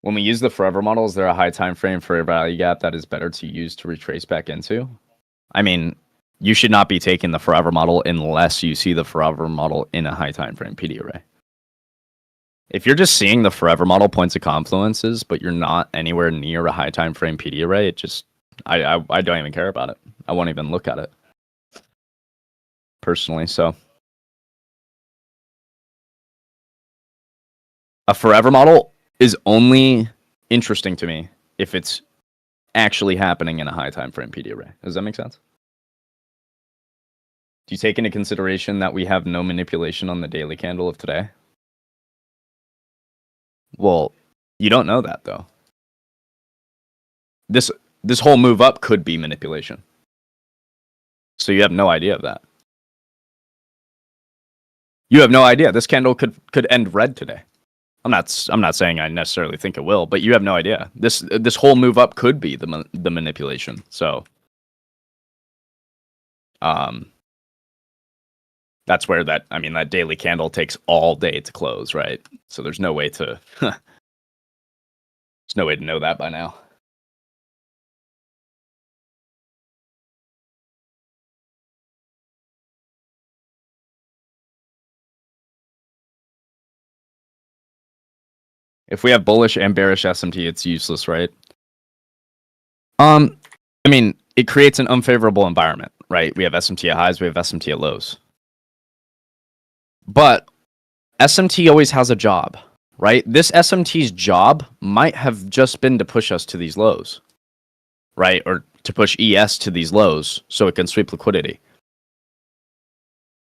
When we use the forever model, is there a high time frame for a value gap that is better to use to retrace back into? I mean, you should not be taking the forever model unless you see the forever model in a high time frame PD array. If you're just seeing the forever model points of confluences, but you're not anywhere near a high time frame PD array, it just I don't even care about it. I won't even look at it personally. So a forever model is only interesting to me if it's actually happening in a high time frame PD array. Does that make sense? Do you take into consideration that we have no manipulation on the daily candle of today? Well, you don't know that though. This whole move up could be manipulation. So you have no idea of that. You have no idea. This candle could end red today. I'm not saying I necessarily think it will, but you have no idea. This whole move up could be the manipulation. So that's where that daily candle takes all day to close, right? So there's no way to there's no way to know that by now. If we have bullish and bearish SMT, it's useless, right? I mean, it creates an unfavorable environment, right? We have SMT at highs, we have SMT at lows. But SMT always has a job, right? This SMT's job might have just been to push us to these lows, right? Or to push ES to these lows so it can sweep liquidity.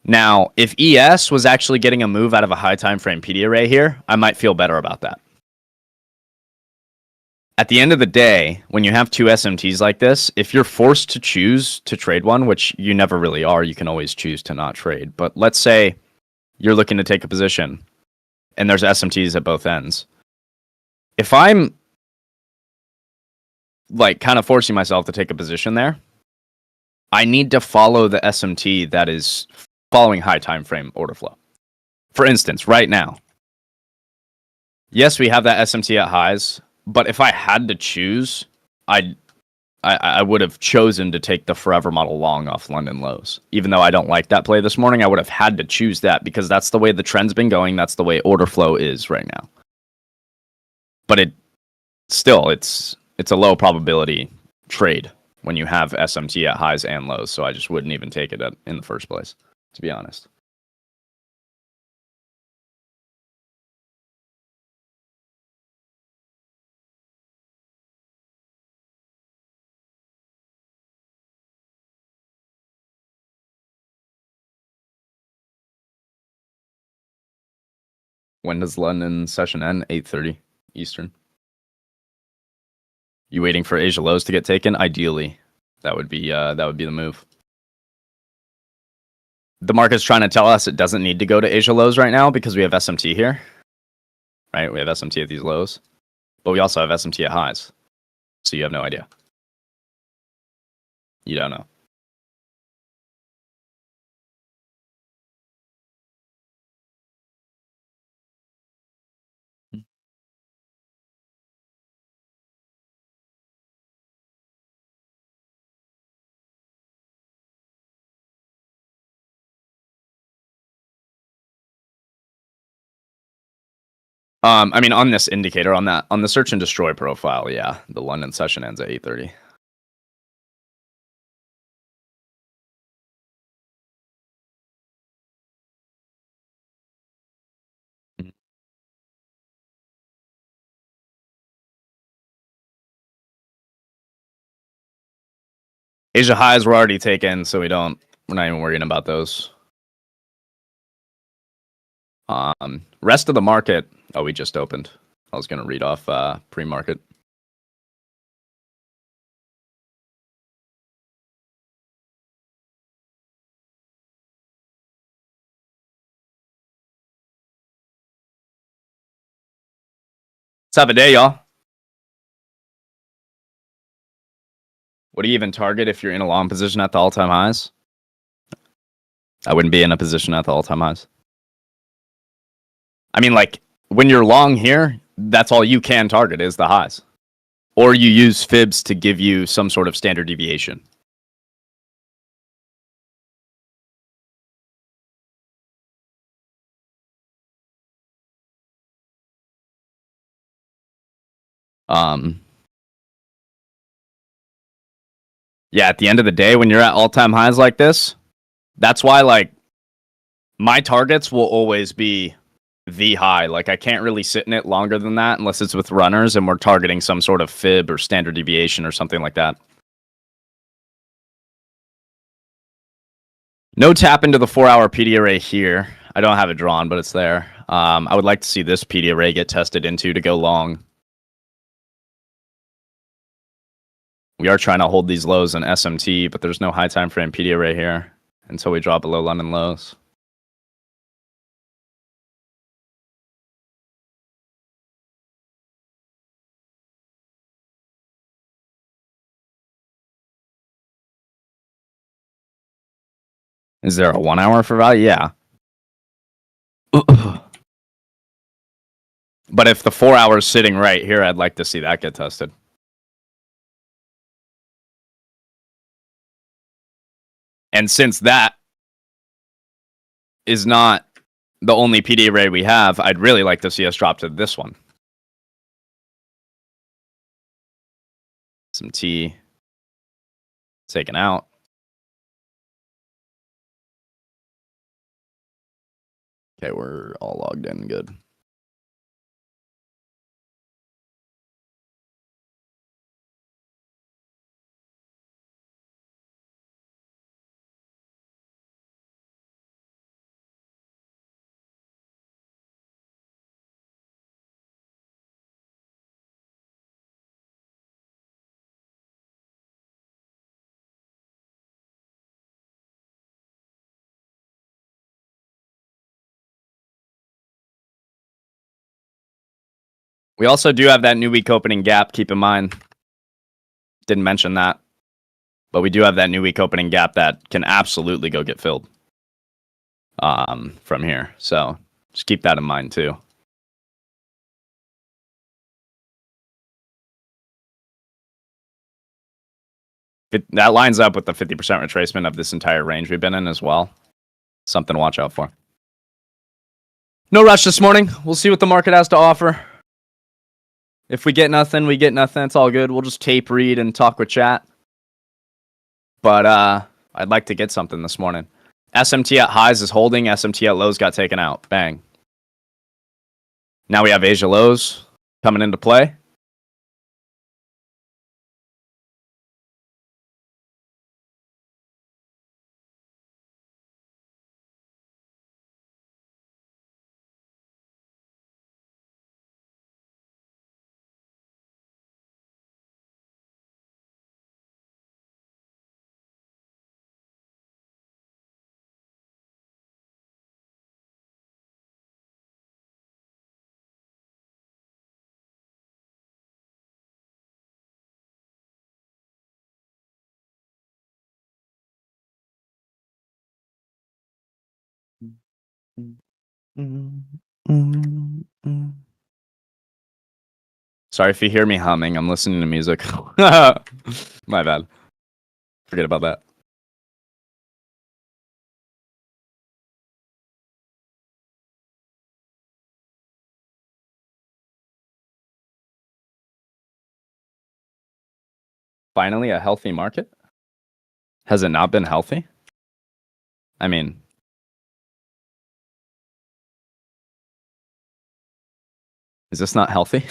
Now, if ES was actually getting a move out of a high time frame PD array here, I might feel better about that. At the end of the day, when you have two SMTs like this, if you're forced to choose to trade one, which you never really are, you can always choose to not trade. But let's say you're looking to take a position and there's SMTs at both ends. If I'm like kind of forcing myself to take a position there, I need to follow the SMT that is following high time frame order flow. For instance, right now, yes, we have that SMT at highs, but if I had to choose, I would have chosen to take the forever model long off London lows. Even though I don't like that play this morning, I would have had to choose that because that's the way the trend's been going. That's the way order flow is right now. But it's a low probability trade when you have SMT at highs and lows. So I just wouldn't even take it in the first place, to be honest. When does London session end? 8:30 Eastern. You waiting for Asia lows to get taken? Ideally, that would be the move. The market's trying to tell us it doesn't need to go to Asia lows right now because we have SMT here, right? We have SMT at these lows, but we also have SMT at highs. So you have no idea. You don't know. I mean, on this indicator, on the search and destroy profile, yeah, the London session ends at 8:30. Asia highs were already taken, so we're not even worrying about those. Rest of the market. Oh, we just opened. I was gonna read off pre-market. Let's have a day, y'all. What do you even target if you're in a long position at the all-time highs? I wouldn't be in a position at the all-time highs. I mean, like, when you're long here, that's all you can target is the highs. Or you use fibs to give you some sort of standard deviation. Yeah, at the end of the day, when you're at all-time highs like this, that's why, like, my targets will always be the high. Like, I can't really sit in it longer than that unless it's with runners and we're targeting some sort of fib or standard deviation or something like that. No tap into the 4-hour PD array here. I don't have it drawn, but it's there. I would like to see this PD array get tested into to go long. We are trying to hold these lows in SMT, but there's no high time frame PD array here until we drop below London lows. Is there a 1 hour for value? Yeah. But if the 4 hours sitting right here, I'd like to see that get tested. And since that is not the only PD array we have, I'd really like to see us drop to this one. Some T taken out. Okay, we're all logged in. Good. We also do have that new week opening gap. Keep in mind. Didn't mention that. But we do have that new week opening gap that can absolutely go get filled from here. So just keep that in mind too. That lines up with the 50% retracement of this entire range we've been in as well. Something to watch out for. No rush this morning. We'll see what the market has to offer. If we get nothing, we get nothing. It's all good. We'll just tape read and talk with chat. But I'd like to get something this morning. SMT at highs is holding. SMT at lows got taken out. Bang. Now we have Asia lows coming into play. Sorry if you hear me humming. I'm listening to music. My bad. Forget about that. Finally, a healthy market? Has it not been healthy? I mean, is this not healthy?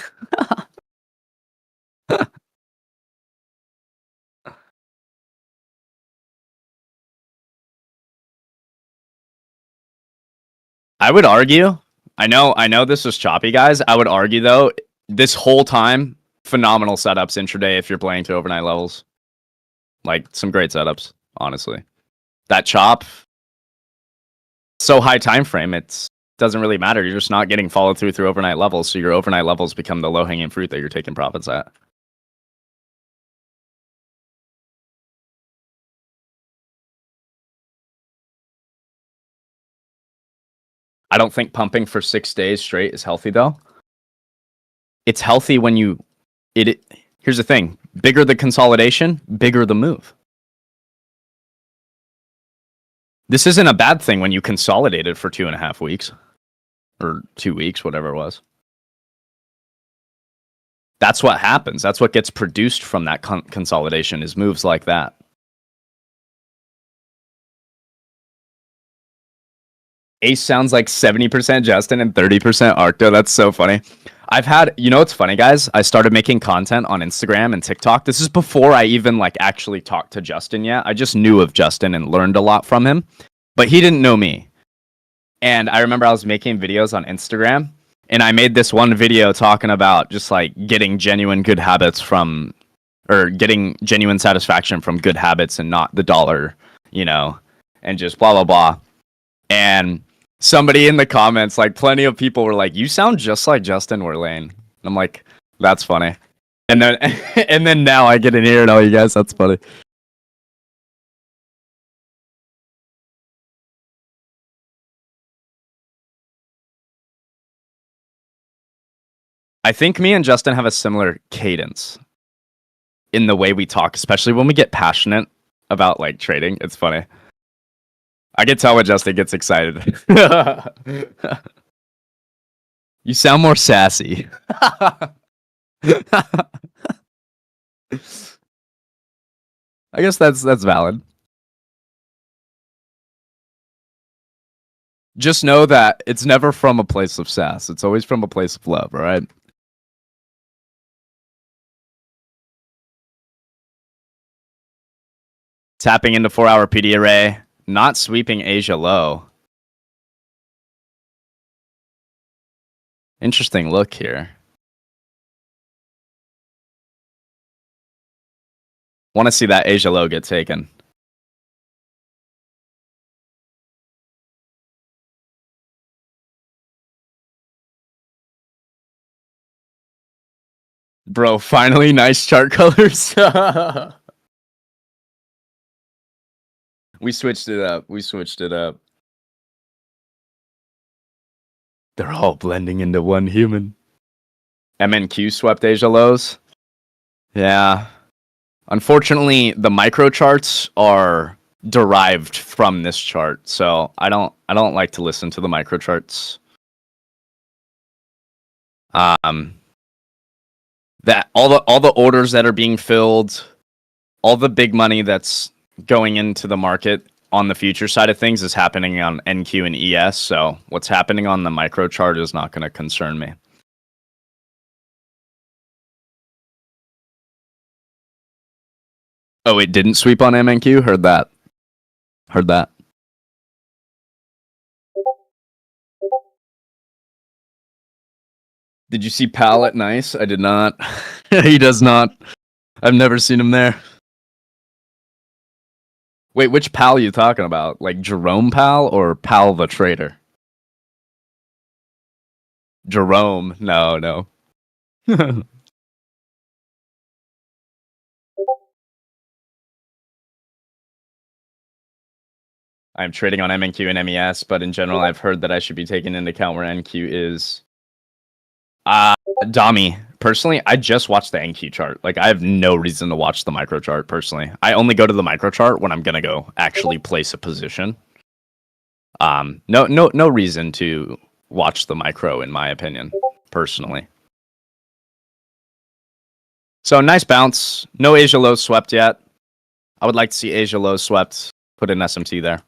I would argue. I know this is choppy, guys. I would argue though, this whole time, phenomenal setups intraday if you're playing to overnight levels. Like some great setups, honestly. That chop, so high time frame, it doesn't really matter. You're just not getting followed through overnight levels, so your overnight levels become the low hanging fruit that you're taking profits at. I don't think pumping for 6 days straight is healthy though. it's healthy when here's the thing, bigger the consolidation, bigger the move. This isn't a bad thing when you consolidated for 2.5 weeks or 2 weeks, whatever it was. That's what happens. That's what gets produced from that consolidation is moves like that. Ace sounds like 70% Justin and 30% Arcto. That's so funny. I've had, you know what's funny, guys? I started making content on Instagram and TikTok. This is before I even like actually talked to Justin yet. I just knew of Justin and learned a lot from him, but he didn't know me. And I remember I was making videos on Instagram, and I made this one video talking about just like getting genuine good habits from, or getting genuine satisfaction from good habits and not the dollar, you know, and just blah, blah, blah. And somebody in the comments, like plenty of people were like, you sound just like Justin Werlane. I'm like, that's funny. And then and then now I get in here and all you guys, that's funny. I think me and Justin have a similar cadence in the way we talk, especially when we get passionate about like trading. It's funny. I can tell when Justin gets excited. You sound more sassy. I guess that's valid. Just know that it's never from a place of sass. It's always from a place of love, all right? Tapping into 4-hour PD array. Not sweeping Asia low. Interesting look here. Want to see that Asia low get taken. Bro, finally nice chart colors. We switched it up. They're all blending into one human. MNQ swept Asia lows. Yeah. Unfortunately, the micro charts are derived from this chart, so I don't like to listen to the micro charts. That all the orders that are being filled, all the big money that's going into the market on the future side of things is happening on NQ and ES, so what's happening on the micro chart is not going to concern me. Oh, it didn't sweep on MNQ? Heard that. Did you see Pal at Nice? I did not. He does not. I've never seen him there. Wait, which Pal are you talking about? Like Jerome Pal or Pal the Trader? Jerome. No. I'm trading on MNQ and MES, but in general, I've heard that I should be taking into account where NQ is. Dami, personally, I just watched the NQ chart. Like, I have no reason to watch the micro chart, personally. I only go to the micro chart when I'm gonna go actually place a position. No reason to watch the micro, in my opinion, personally. So, nice bounce. No Asia low swept yet. I would like to see Asia low swept. Put an SMT there.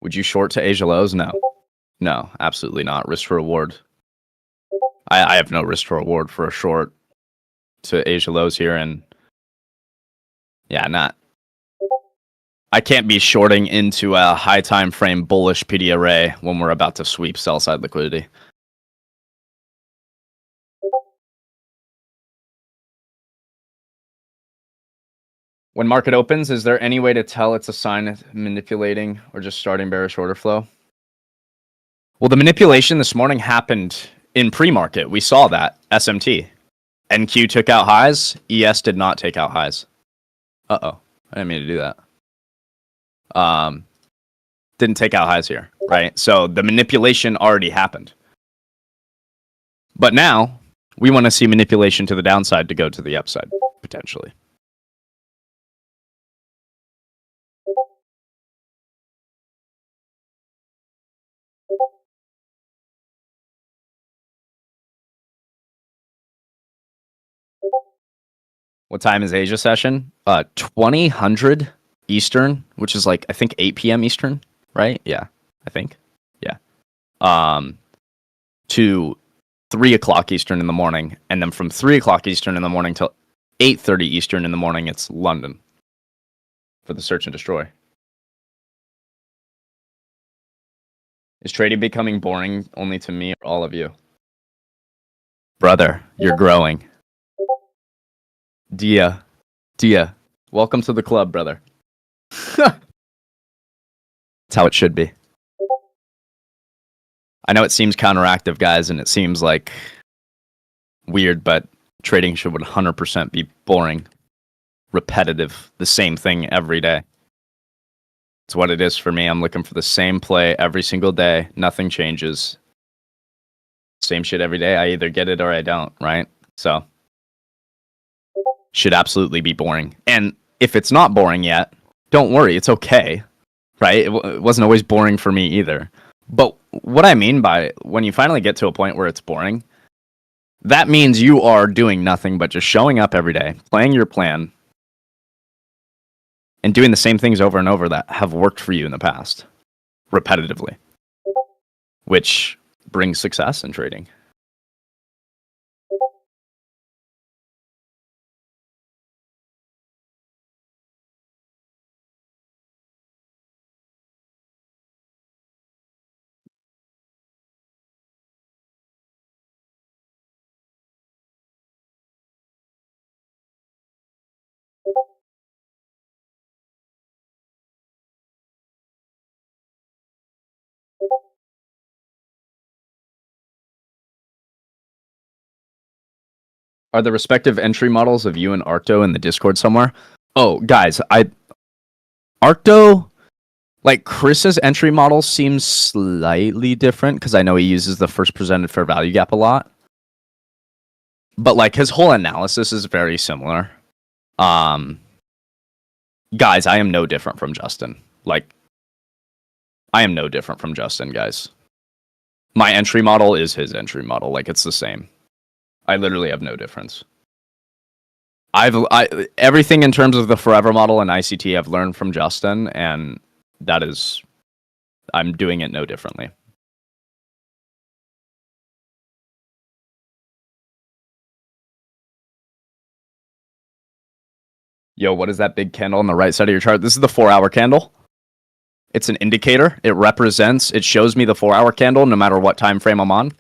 Would you short to Asia lows? No, absolutely not. Risk to reward. I have no risk to reward for a short to Asia lows here, and yeah, not. I can't be shorting into a high time frame bullish PD array when we're about to sweep sell side liquidity. When market opens, is there any way to tell it's a sign of manipulating or just starting bearish order flow? Well, the manipulation this morning happened in pre-market. We saw that SMT. NQ took out highs. ES did not take out highs. Uh-oh. I didn't mean to do that. Didn't take out highs here, right? So the manipulation already happened. But now we want to see manipulation to the downside to go to the upside, potentially. What time is Asia session? 2000 Eastern, which is like I think 8 p.m. Eastern, right? Yeah, I think. Yeah. To 3 o'clock Eastern in the morning, and then from 3 o'clock Eastern in the morning till 8:30 Eastern in the morning, it's London for the search and destroy. Is trading becoming boring only to me or all of you? Brother, you're growing. Dia, welcome to the club, brother. That's how it should be. I know it seems counteractive, guys, and it seems like weird, but trading should 100% be boring, repetitive, the same thing every day. It's what it is for me. I'm looking for the same play every single day. Nothing changes. Same shit every day. I either get it or I don't, right? So, should absolutely be boring. And if it's not boring yet, don't worry. It's okay, right? It wasn't always boring for me either. But what I mean by when you finally get to a point where it's boring, that means you are doing nothing but just showing up every day, playing your plan, and doing the same things over and over that have worked for you in the past, repetitively, which brings success in trading. Are the respective entry models of you and Arcto in the Discord somewhere? Oh, guys, Arcto, like Chris's entry model seems slightly different because I know he uses the first presented fair value gap a lot. But like his whole analysis is very similar. Guys, I am no different from Justin. Like, I am no different from Justin, guys. My entry model is his entry model. Like, it's the same. I literally have no difference. Everything in terms of the forever model and ICT I've learned from Justin, and that is, I'm doing it no differently. Yo, what is that big candle on the right side of your chart? This is the 4-hour candle. It's an indicator. It shows me the 4-hour candle no matter what time frame I'm on.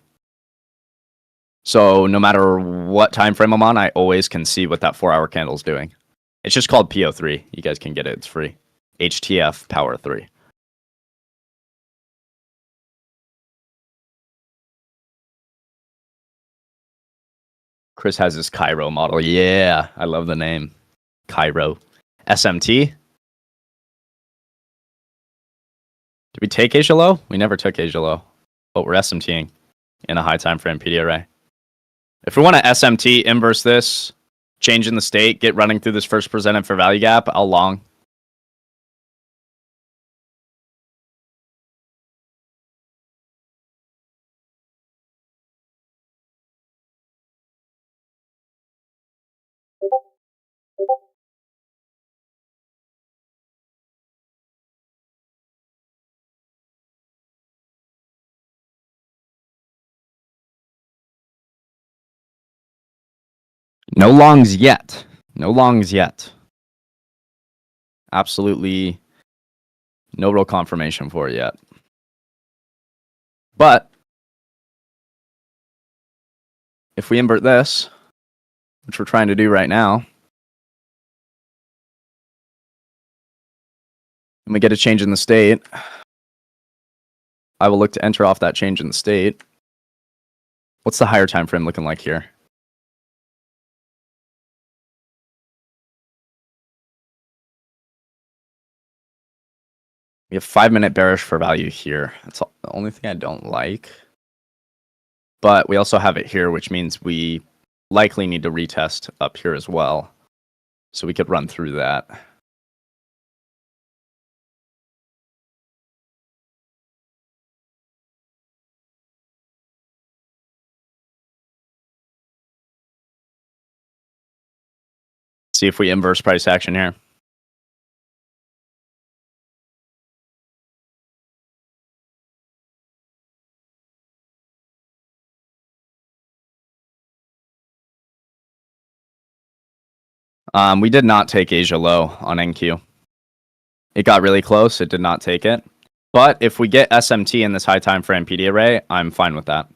So no matter what time frame I'm on, I always can see what that 4-hour candle is doing. It's just called PO3. You guys can get it. It's free. HTF Power 3. Chris has his Cairo model. Yeah, I love the name. Cairo. SMT. Did we take Asia Low? We never took Asia Low. But we're SMTing in a high time frame PD array. If we want to SMT, inverse this, change in the state, get running through this first presented for value gap, I'll long. No longs yet. No longs yet. Absolutely no real confirmation for it yet. But if we invert this, which we're trying to do right now, and we get a change in the state, I will look to enter off that change in the state. What's the higher time frame looking like here? We have 5-minute bearish for value here. That's the only thing I don't like. But we also have it here, which means we likely need to retest up here as well. So we could run through that. See if we inverse price action here. We did not take Asia low on NQ. It got really close. It did not take it. But if we get SMT in this high time frame PD array, I'm fine with that.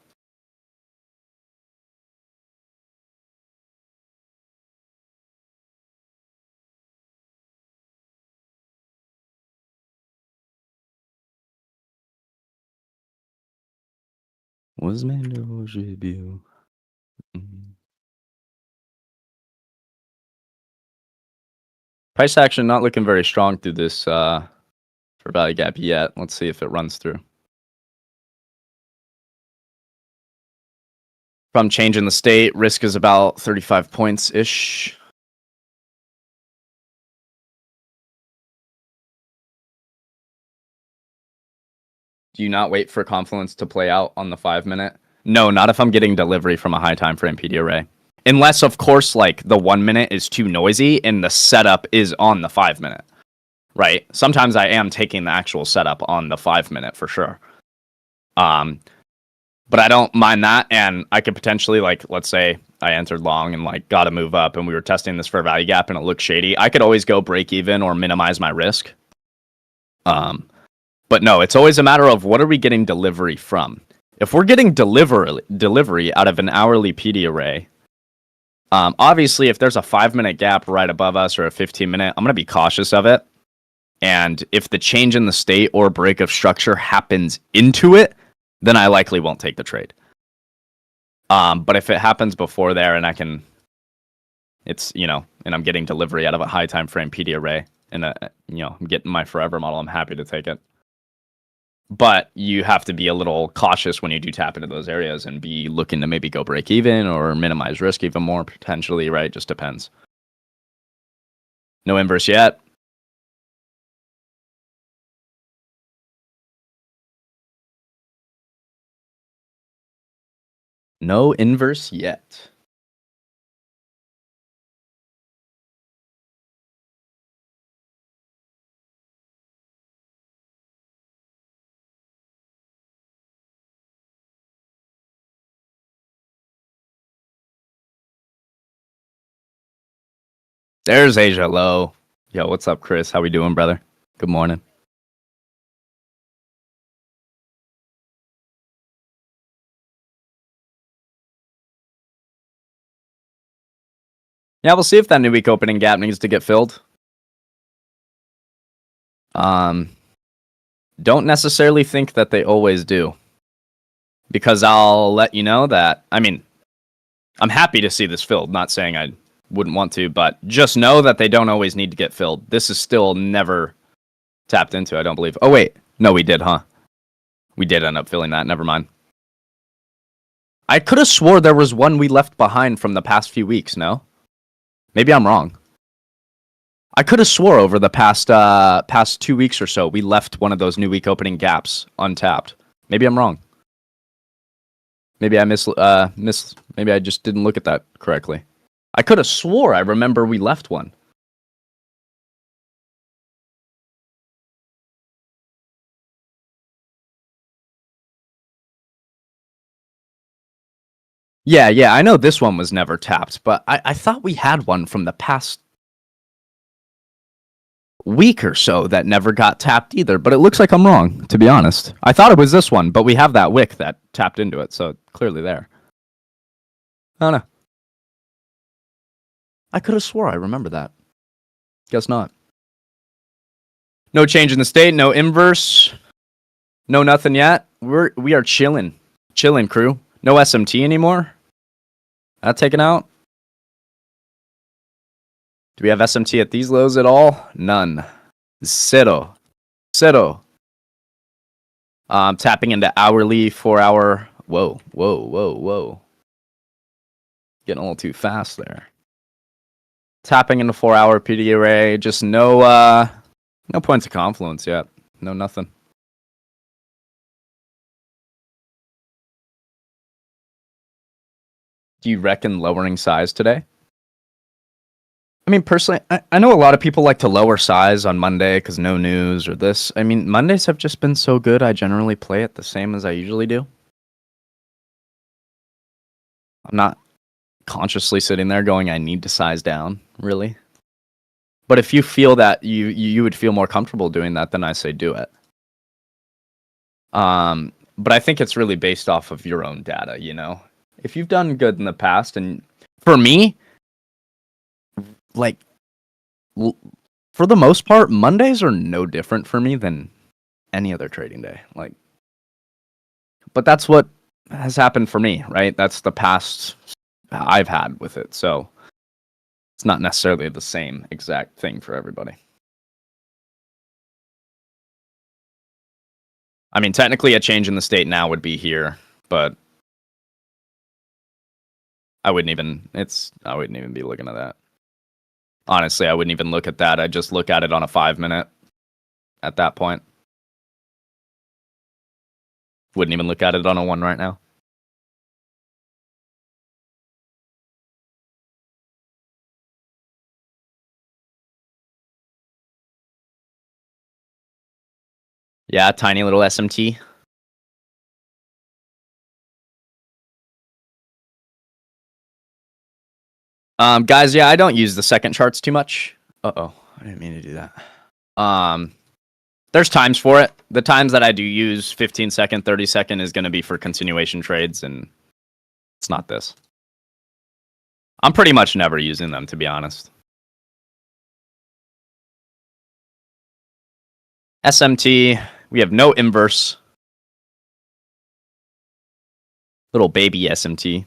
Price action not looking very strong through this for value gap yet. Let's see if it runs through. From changing the state, risk is about 35 points-ish. Do you not wait for Confluence to play out on the 5-minute? No, not if I'm getting delivery from a high time frame PD array. Unless, of course, like the 1-minute is too noisy and the setup is on the 5-minute. Right? Sometimes I am taking the actual setup on the 5-minute for sure. But I don't mind that, and I could potentially, like, let's say I entered long and like got to move up and we were testing this fair value gap and it looked shady. I could always go break even or minimize my risk. But no, it's always a matter of what are we getting delivery from? If we're getting delivery out of an hourly PD array, obviously if there's a 5-minute gap right above us or a 15-minute, I'm going to be cautious of it. And if the change in the state or break of structure happens into it, then I likely won't take the trade. But if it happens before there and it's, and I'm getting delivery out of a high time frame PD array and, I'm getting my forever model, I'm happy to take it. But you have to be a little cautious when you do tap into those areas and be looking to maybe go break even or minimize risk even more potentially, right? Just depends. No inverse yet. No inverse yet. There's Asia low. Yo, what's up, Chris? How we doing, brother? Good morning. Yeah, we'll see if that new week opening gap needs to get filled. Don't necessarily think that they always do. Because I'll let you know that, I'm happy to see this filled, not saying I wouldn't want to, but just know that they don't always need to get filled. This is still never tapped into, I don't believe. Oh, wait. No, we did, huh? We did end up filling that. Never mind. I could have swore there was one we left behind from the past few weeks, no? Maybe I'm wrong. I could have swore over the past 2 weeks or so we left one of those new week opening gaps untapped. Maybe I'm wrong. Maybe I maybe I just didn't look at that correctly. I could have swore I remember we left one. Yeah, I know this one was never tapped, but I thought we had one from the past week or so that never got tapped either, but it looks like I'm wrong, to be honest. I thought it was this one, but we have that wick that tapped into it, so clearly there. I don't know. I could have swore I remember that. Guess not. No change in the state, no inverse, no nothing yet. We are chilling. Chilling, crew. No SMT anymore. That taken out. Do we have SMT at these lows at all? None. Zero. Tapping into hourly, 4 hour. Whoa, whoa, whoa, whoa. Getting a little too fast there. Tapping into 4 hour PD array. Just no points of confluence yet. No nothing. Do you reckon lowering size today? I mean, personally, I know a lot of people like to lower size on Monday because no news or this. I mean, Mondays have just been so good. I generally play it the same as I usually do. I'm not consciously sitting there going, I need to size down, really. But if you feel that you would feel more comfortable doing that, then I say do it. But I think it's really based off of your own data, you know? If you've done good in the past, and for me, like, for the most part, Mondays are no different for me than any other trading day. Like, but that's what has happened for me, right? That's the past I've had with it. So it's not necessarily the same exact thing for everybody. I mean, technically, a change in the state now would be here, but I wouldn't even be looking at that. Honestly, I wouldn't even look at that. I'd just look at it on a 5-minute at that point. Wouldn't even look at it on a 1 right now. Yeah, tiny little SMT. Guys, yeah, I don't use the second charts too much. Uh-oh, I didn't mean to do that. There's times for it. The times that I do use 15-second, 30-second is going to be for continuation trades, and it's not this. I'm pretty much never using them, to be honest. SMT, we have no inverse. Little baby SMT.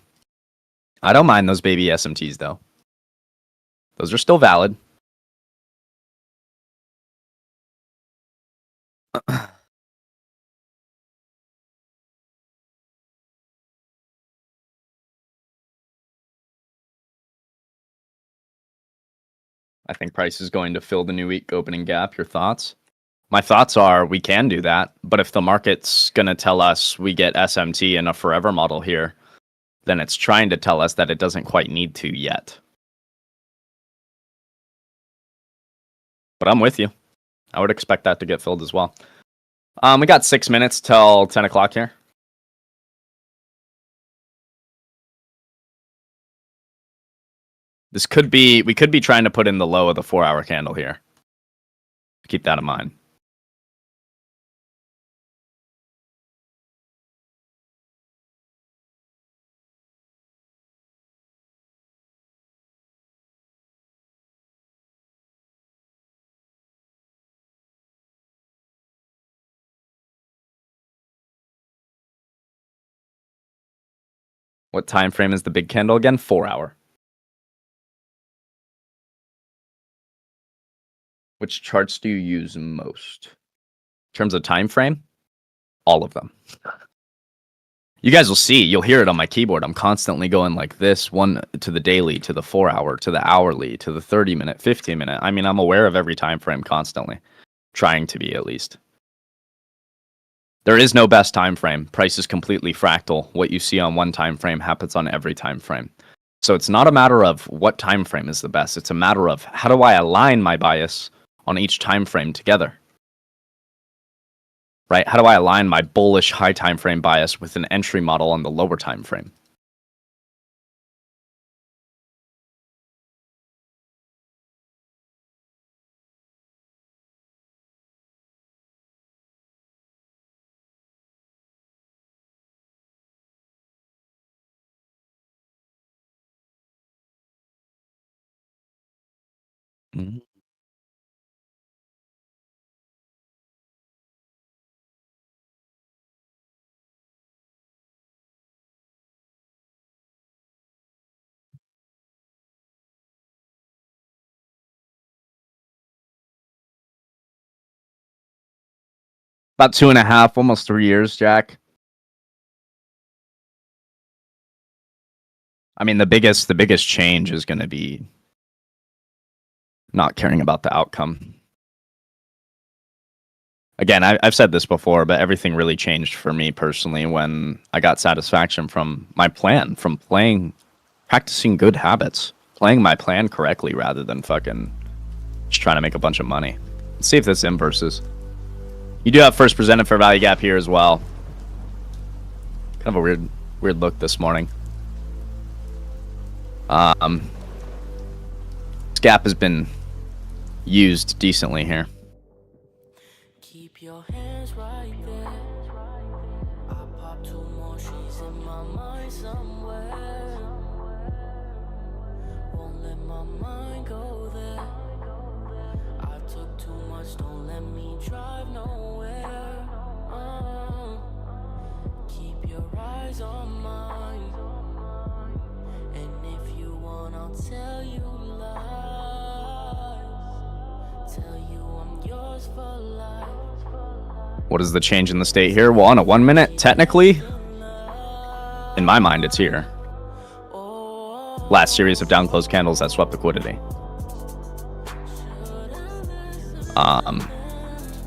I don't mind those baby SMTs, though. Those are still valid. I think price is going to fill the new week opening gap. Your thoughts? My thoughts are we can do that, but if the market's going to tell us we get SMT in a forever model here, then it's trying to tell us that it doesn't quite need to yet. But I'm with you. I would expect that to get filled as well. We got 6 minutes till 10 o'clock here. We could be trying to put in the low of the 4-hour candle here. Keep that in mind. What time frame is the big candle again? 4-hour. Which charts do you use most? In terms of time frame, all of them. You guys will see, you'll hear it on my keyboard. I'm constantly going like this, one to the daily, to the 4-hour, to the hourly, to the 30-minute, 15-minute. I mean, I'm aware of every time frame constantly. Trying to be, at least. There is no best time frame. Price is completely fractal. What you see on one time frame happens on every time frame. So it's not a matter of what time frame is the best. It's a matter of how do I align my bias on each time frame together? Right? How do I align my bullish high time frame bias with an entry model on the lower time frame? Mhm. About 2.5, almost 3 years, Jack. I mean, the biggest change is going to be not caring about the outcome. Again, I've said this before, but everything really changed for me personally when I got satisfaction from my plan, from practicing good habits, playing my plan correctly rather than fucking just trying to make a bunch of money. Let's see if this inverses. You do have first presented fair value gap here as well. Kind of a weird look this morning. This gap has been used decently here. Keep your hands right there. I pop 2 more sheets in my mind somewhere. Won't let my mind go there. I took too much, don't let me drive nowhere. Keep your eyes on mine. And if you want, I'll tell you lies. Tell you I'm yours for life. What is the change in the state here? Well, on a 1 minute, technically, in my mind, it's here. Last series of down close candles that swept liquidity.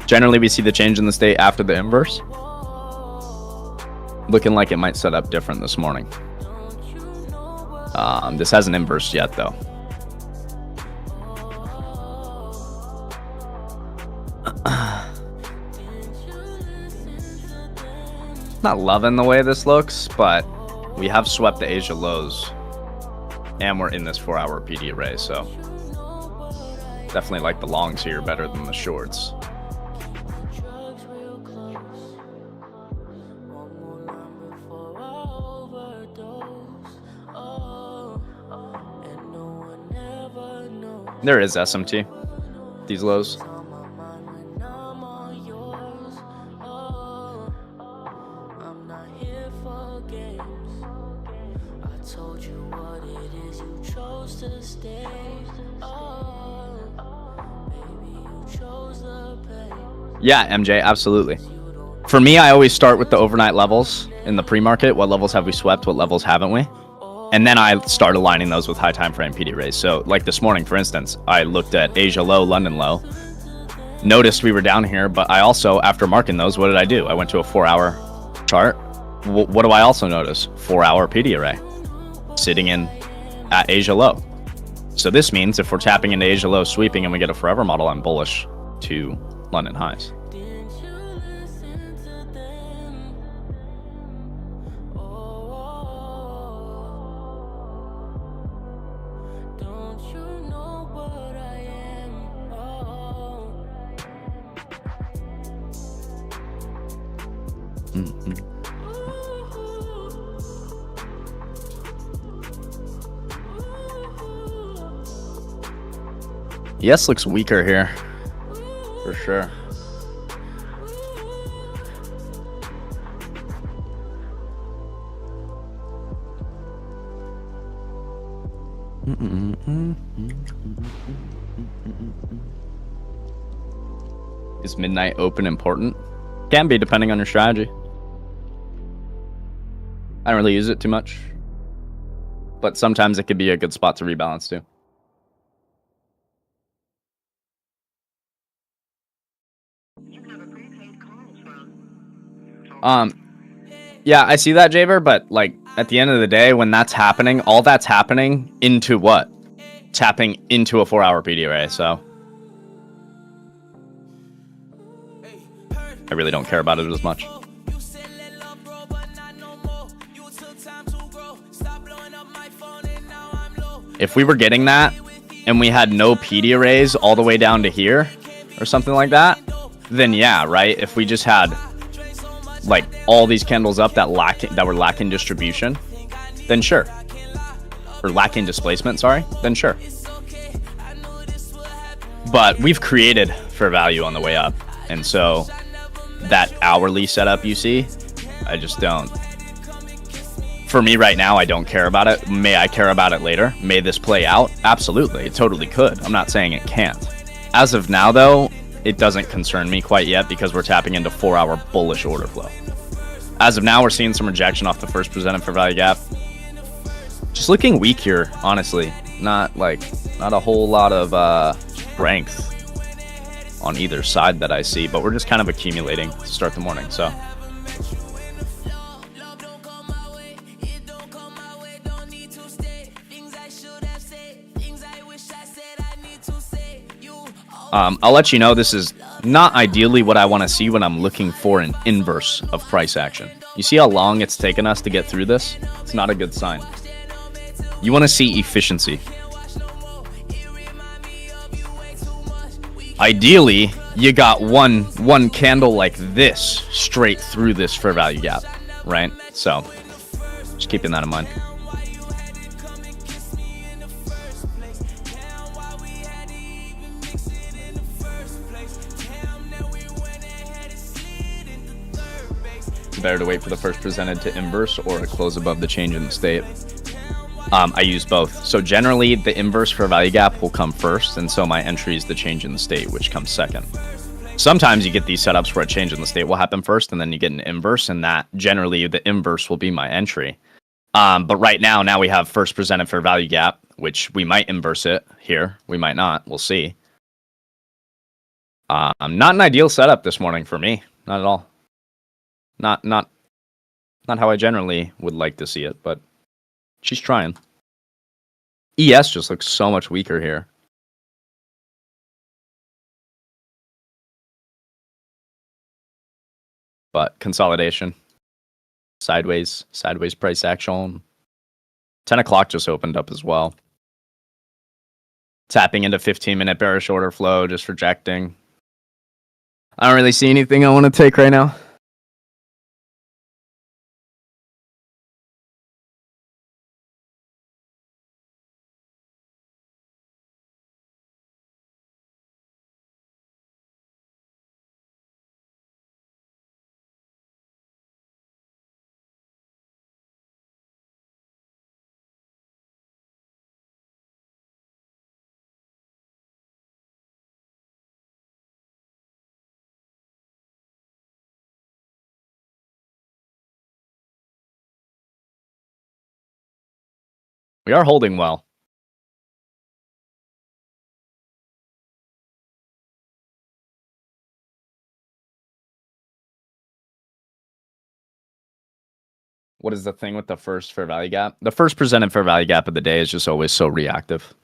Generally, we see the change in the state after the inverse. Looking like it might set up different this morning. This hasn't inversed yet, though. Not loving the way this looks, but we have swept the Asia lows, and we're in this 4-hour PD array, so definitely like the longs here better than the shorts. There is SMT, these lows. Yeah, MJ, absolutely. For me, I always start with the overnight levels in the pre-market. What levels have we swept? What levels haven't we? And then I start aligning those with high time frame PD rays. So like this morning, for instance, I looked at Asia low, London low, noticed we were down here, but I also, after marking those, what did I do? I went to a 4-hour chart. What do I also notice? 4-hour PD array sitting in at Asia low. So this means if we're tapping into Asia low, sweeping, and we get a forever model, I'm bullish to London highs. Yes, looks weaker here, for sure. Is midnight open important? Can be, depending on your strategy. I don't really use it too much, but sometimes it could be a good spot to rebalance too. Yeah, I see that, Javer, but like at the end of the day, when that's happening, all that's happening into what? Tapping into a 4-hour PD array, so I really don't care about it as much. If we were getting that and we had no PD arrays all the way down to here or something like that, then yeah, right? If we just had like all these candles up that were lacking distribution, then sure. Or lacking displacement, sorry, then sure. But we've created fair value on the way up, and so that hourly setup you see, I just don't. For me right now, I don't care about it. May I care about it later? May this play out? Absolutely, it totally could. I'm not saying it can't. As of now, though, it doesn't concern me quite yet because we're tapping into 4-hour bullish order flow. As of now, we're seeing some rejection off the first presented fair value gap. Just looking weak here, honestly. Not a whole lot of strength on either side that I see, but we're just kind of accumulating to start the morning. So I'll let you know this is not ideally what I want to see when I'm looking for an inverse of price action. You see how long it's taken us to get through this? It's not a good sign. You want to see efficiency. Ideally, you got one candle like this straight through this fair value gap, right? So, just keeping that in mind. Better to wait for the first presented to inverse or a close above the change in the state. I use both. So generally, the inverse fair value gap will come first, and so my entry is the change in the state, which comes second. Sometimes you get these setups where a change in the state will happen first, and then you get an inverse, and that generally the inverse will be my entry. But right now we have first presented fair value gap, which we might inverse it here. We might not. We'll see. Not an ideal setup this morning for me. Not at all. Not how I generally would like to see it, but she's trying. ES just looks so much weaker here. But consolidation. Sideways price action. 10 o'clock just opened up as well. Tapping into 15-minute bearish order flow, just rejecting. I don't really see anything I want to take right now. We are holding well. What is the thing with the first fair value gap? The first presented fair value gap of the day is just always so reactive.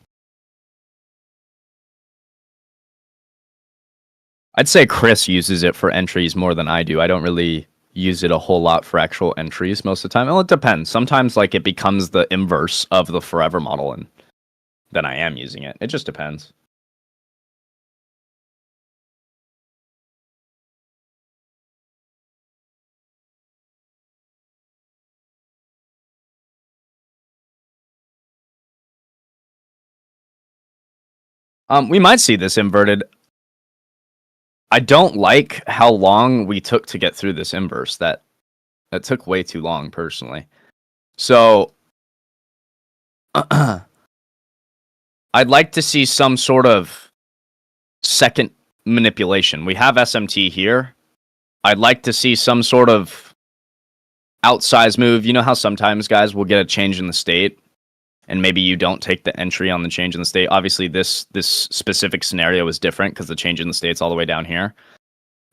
I'd say Chris uses it for entries more than I do. I don't really use it a whole lot for actual entries most of the time. Well, it depends. Sometimes like it becomes the inverse of the forever model, and then I am using it. It just depends. We might see this inverted. I don't like how long we took to get through this inverse. That took way too long, personally. So I'd like to see some sort of second manipulation. We have SMT here. I'd like to see some sort of outsized move. You know how sometimes guys will get a change in the state and maybe you don't take the entry on the change in the state. Obviously, this specific scenario is different because the change in the state's all the way down here.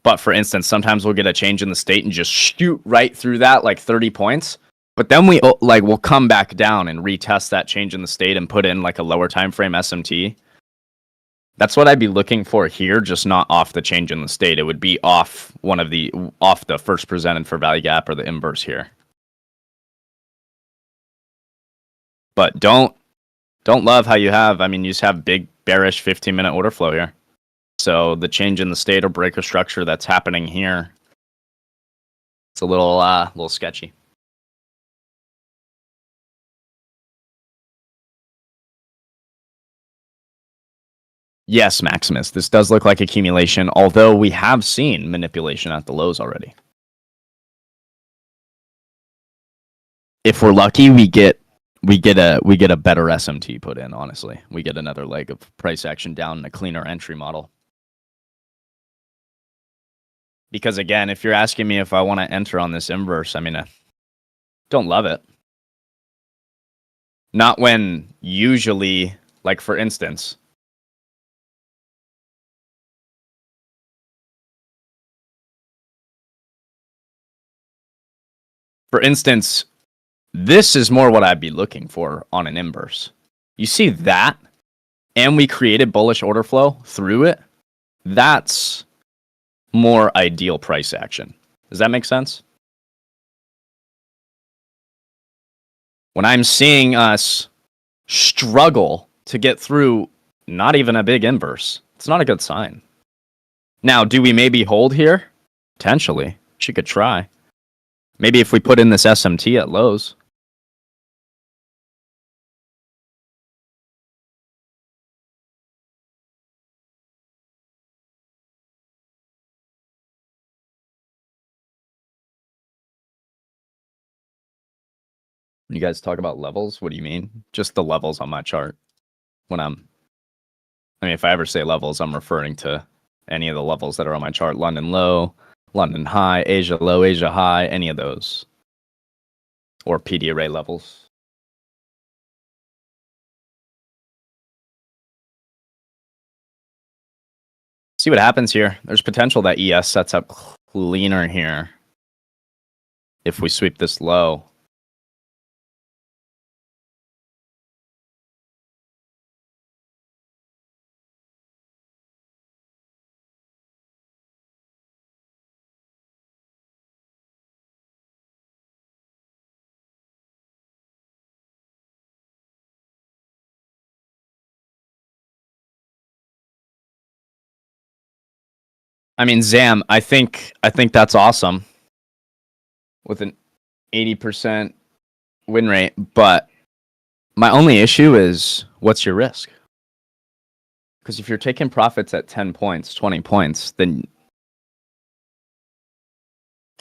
But for instance, sometimes we'll get a change in the state and just shoot right through that, like 30 points. But then we'll come back down and retest that change in the state and put in like a lower time frame SMT. That's what I'd be looking for here, just not off the change in the state. It would be off the first presented fair value gap or the inverse here. But don't love how you have, I mean, you just have big bearish 15-minute order flow here. So the change in the state or breaker structure that's happening here, it's a little sketchy. Yes, Maximus, this does look like accumulation, although we have seen manipulation at the lows already. If we're lucky, we get a better SMT put in, honestly. We get another leg of price action down in a cleaner entry model. Because again, if you're asking me if I want to enter on this inverse, I mean, I don't love it. Not when usually, like for instance, this is more what I'd be looking for on an inverse. You see that, and we created bullish order flow through it. That's more ideal price action. Does that make sense? When I'm seeing us struggle to get through not even a big inverse, it's not a good sign. Now, do we maybe hold here? Potentially. She could try. Maybe if we put in this SMT at lows. When you guys talk about levels, what do you mean? Just the levels on my chart. I mean, if I ever say levels, I'm referring to any of the levels that are on my chart. London low, London high, Asia low, Asia high, any of those. Or PD array levels. See what happens here. There's potential that ES sets up cleaner here if we sweep this low. I mean, Zam, I think that's awesome with an 80% win rate, but my only issue is what's your risk? Because if you're taking profits at 10 points, 20 points, then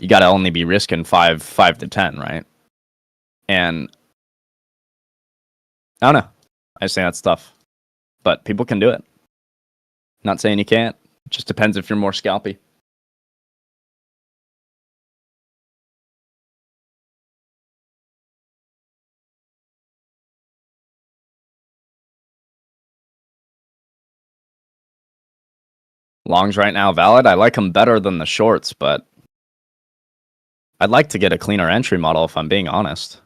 you got to only be risking 5 to 10, right? And I don't know. I just think that's tough. But people can do it. Not saying you can't. Just depends if you're more scalpy. Longs right now valid. I like them better than the shorts, but I'd like to get a cleaner entry model if I'm being honest.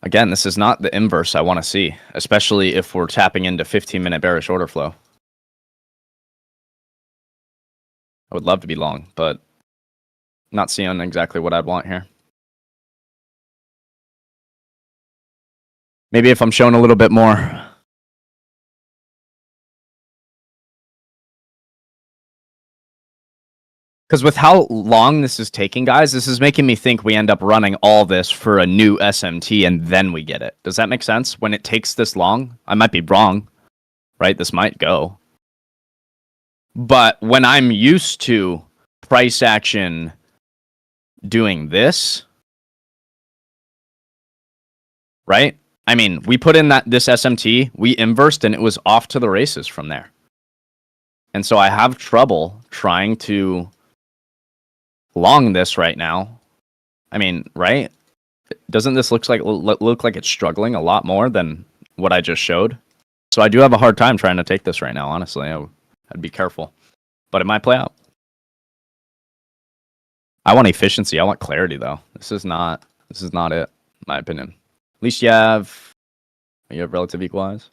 Again, this is not the inverse I want to see, especially if we're tapping into 15-minute bearish order flow. I would love to be long, but not seeing exactly what I'd want here. Maybe if I'm showing a little bit more. Because with how long this is taking, guys, this is making me think we end up running all this for a new SMT and then we get it. Does that make sense? When it takes this long, I might be wrong, right? This might go. But when I'm used to price action doing this, right? I mean, we put in this SMT, we inversed, and it was off to the races from there. And so I have trouble trying to long this right now. I mean, right? Doesn't this look like it's struggling a lot more than what I just showed? So I do have a hard time trying to take this right now, honestly. I'd be careful. But it might play out. I want efficiency. I want clarity, though. This is not it, in my opinion. At least you have relative equalize.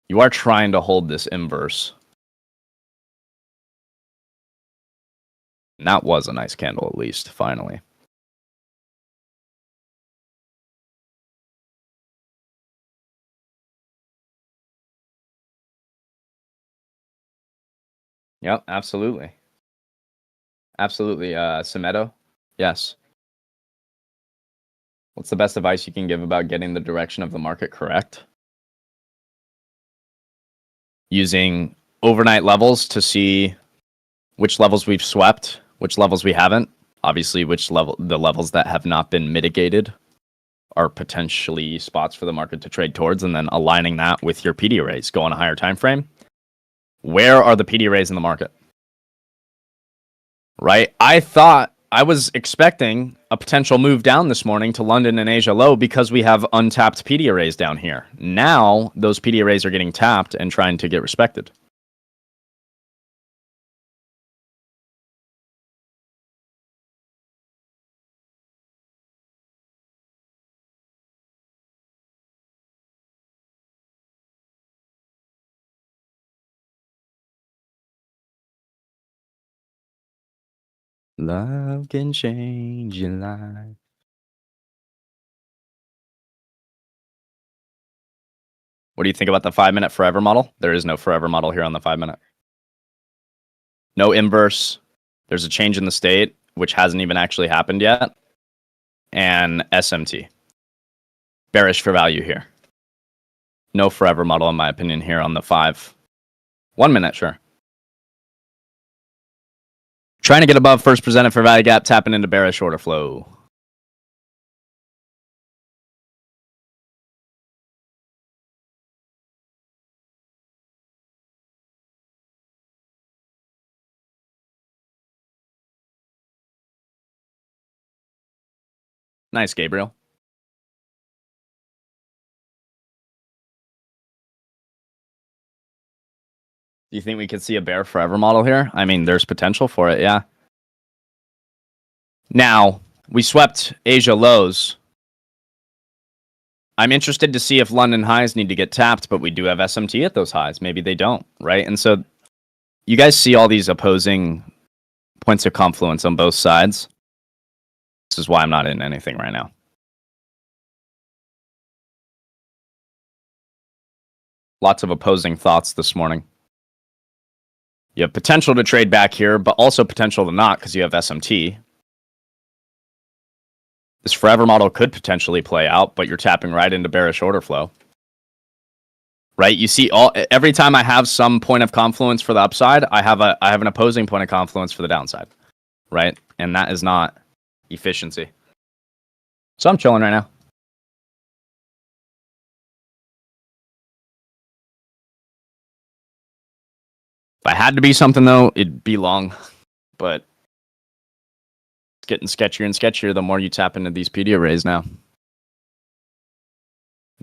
You are trying to hold this inverse. And that was a nice candle, at least, finally. Yep, absolutely. Absolutely. Semedo? Yes. What's the best advice you can give about getting the direction of the market correct? Using overnight levels to see which levels we've swept, which levels we haven't. Obviously, the levels that have not been mitigated are potentially spots for the market to trade towards, and then aligning that with your PD arrays. Go on a higher time frame. Where are the PD arrays in the market? Right? I was expecting a potential move down this morning to London and Asia low because we have untapped PD arrays down here. Now those PD arrays are getting tapped and trying to get respected. Love can change your life. What do you think about the 5-minute forever model? There is no forever model here on the 5-minute. No inverse. There's a change in the state, which hasn't even actually happened yet. And SMT. Bearish for value here. No forever model, in my opinion, here on the 5. 1 minute, sure. Trying to get above first presented for value gap, tapping into bearish order flow. Nice, Gabriel. Do you think we could see a bear forever model here? I mean, there's potential for it, yeah. Now, we swept Asia lows. I'm interested to see if London highs need to get tapped, but we do have SMT at those highs. Maybe they don't, right? And so you guys see all these opposing points of confluence on both sides. This is why I'm not in anything right now. Lots of opposing thoughts this morning. You have potential to trade back here, but also potential to not because you have SMT. This forever model could potentially play out, but you're tapping right into bearish order flow. Right? You see every time I have some point of confluence for the upside, I have an opposing point of confluence for the downside. Right? And that is not efficiency. So I'm chilling right now. If I had to be something though, it'd be long. But it's getting sketchier and sketchier the more you tap into these PD arrays now.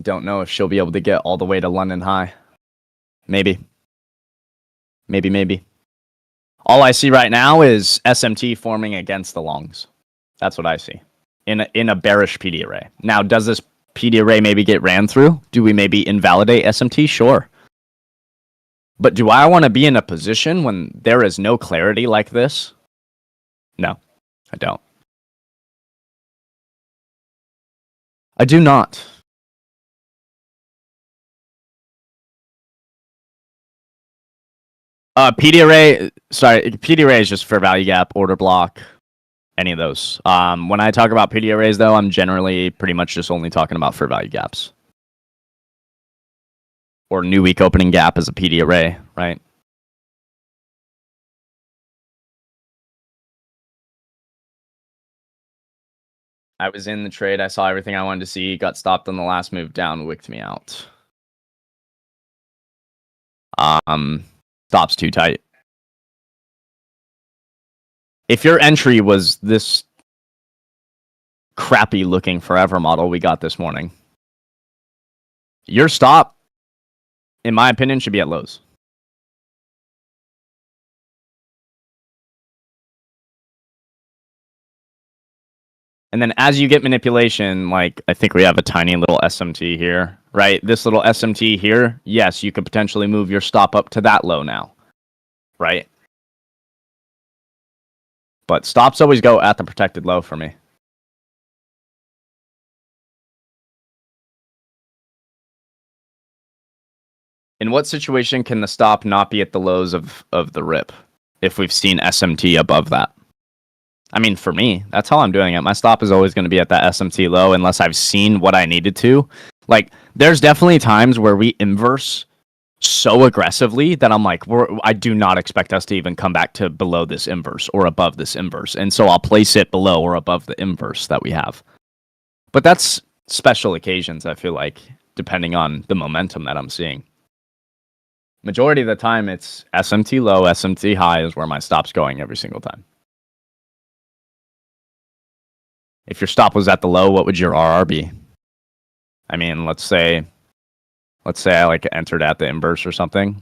Don't know if she'll be able to get all the way to London high. Maybe. Maybe. All I see right now is SMT forming against the longs. That's what I see in a bearish PD array. Now, does this PD array maybe get ran through? Do we maybe invalidate SMT? Sure. But do I want to be in a position when there is no clarity like this? No, I don't. I do not. PD array is just fair value gap, order block, any of those. When I talk about PD arrays, though, I'm generally pretty much just only talking about fair value gaps. Or new week opening gap as a PD array, right? I was in the trade. I saw everything I wanted to see. Got stopped on the last move down. Wicked me out. Stop's too tight. If your entry was this crappy looking forever model we got this morning, your stop, in my opinion, should be at lows. And then as you get manipulation, like I think we have a tiny little SMT here, right? This little SMT here, yes, you could potentially move your stop up to that low now, right? But stops always go at the protected low for me. In what situation can the stop not be at the lows of the rip if we've seen SMT above that? I mean, for me, that's how I'm doing it. My stop is always going to be at that SMT low unless I've seen what I needed to. Like, there's definitely times where we inverse so aggressively that I'm like, I do not expect us to even come back to below this inverse or above this inverse. And so I'll place it below or above the inverse that we have. But that's special occasions, I feel like, depending on the momentum that I'm seeing. Majority of the time, it's SMT low, SMT high is where my stop's going every single time. If your stop was at the low, what would your RR be? I mean, let's say I like entered at the inverse or something.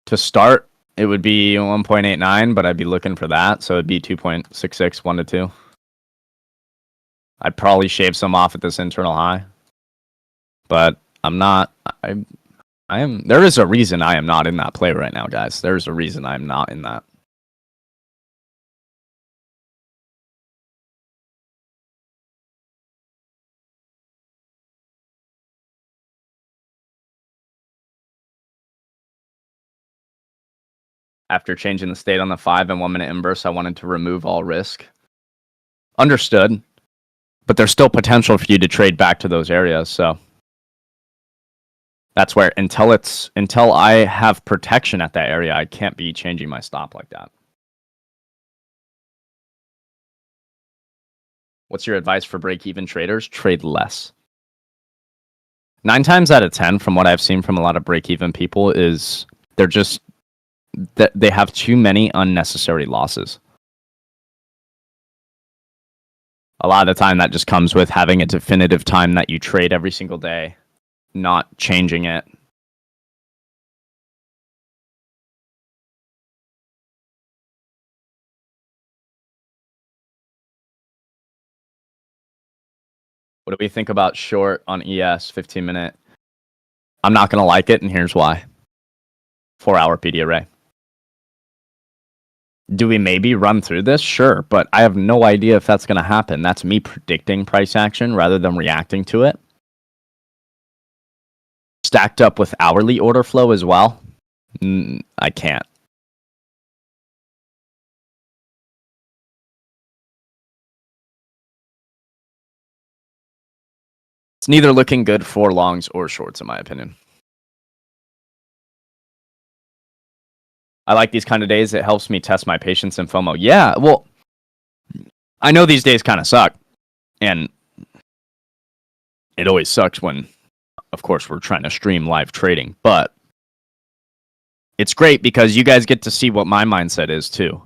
To start, it would be 1.89, but I'd be looking for that, so it'd be 2.66, 1 to 2. I'd probably shave some off at this internal high, but I'm not. I am. There is a reason I am not in that play right now, guys. There's a reason I'm not in that. After changing the state on the 5 and 1 minute inverse, I wanted to remove all risk. Understood. But there's still potential for you to trade back to those areas, so that's where until I have protection at that area, I can't be changing my stop like that. What's your advice for break-even traders? Trade less. 9 times out of 10, from what I've seen from a lot of break-even people, is they have too many unnecessary losses. A lot of the time that just comes with having a definitive time that you trade every single day, not changing it. What do we think about short on ES 15 minute? I'm not going to like it, and here's why. 4-hour PD array. Do we maybe run through this? Sure, but I have no idea if that's going to happen. That's me predicting price action rather than reacting to it. Stacked up with hourly order flow as well, I can't. It's neither looking good for longs or shorts, in my opinion. I like these kind of days. It helps me test my patience and FOMO. Yeah, well, I know these days kind of suck. And it always sucks when, of course, we're trying to stream live trading. But it's great because you guys get to see what my mindset is, too.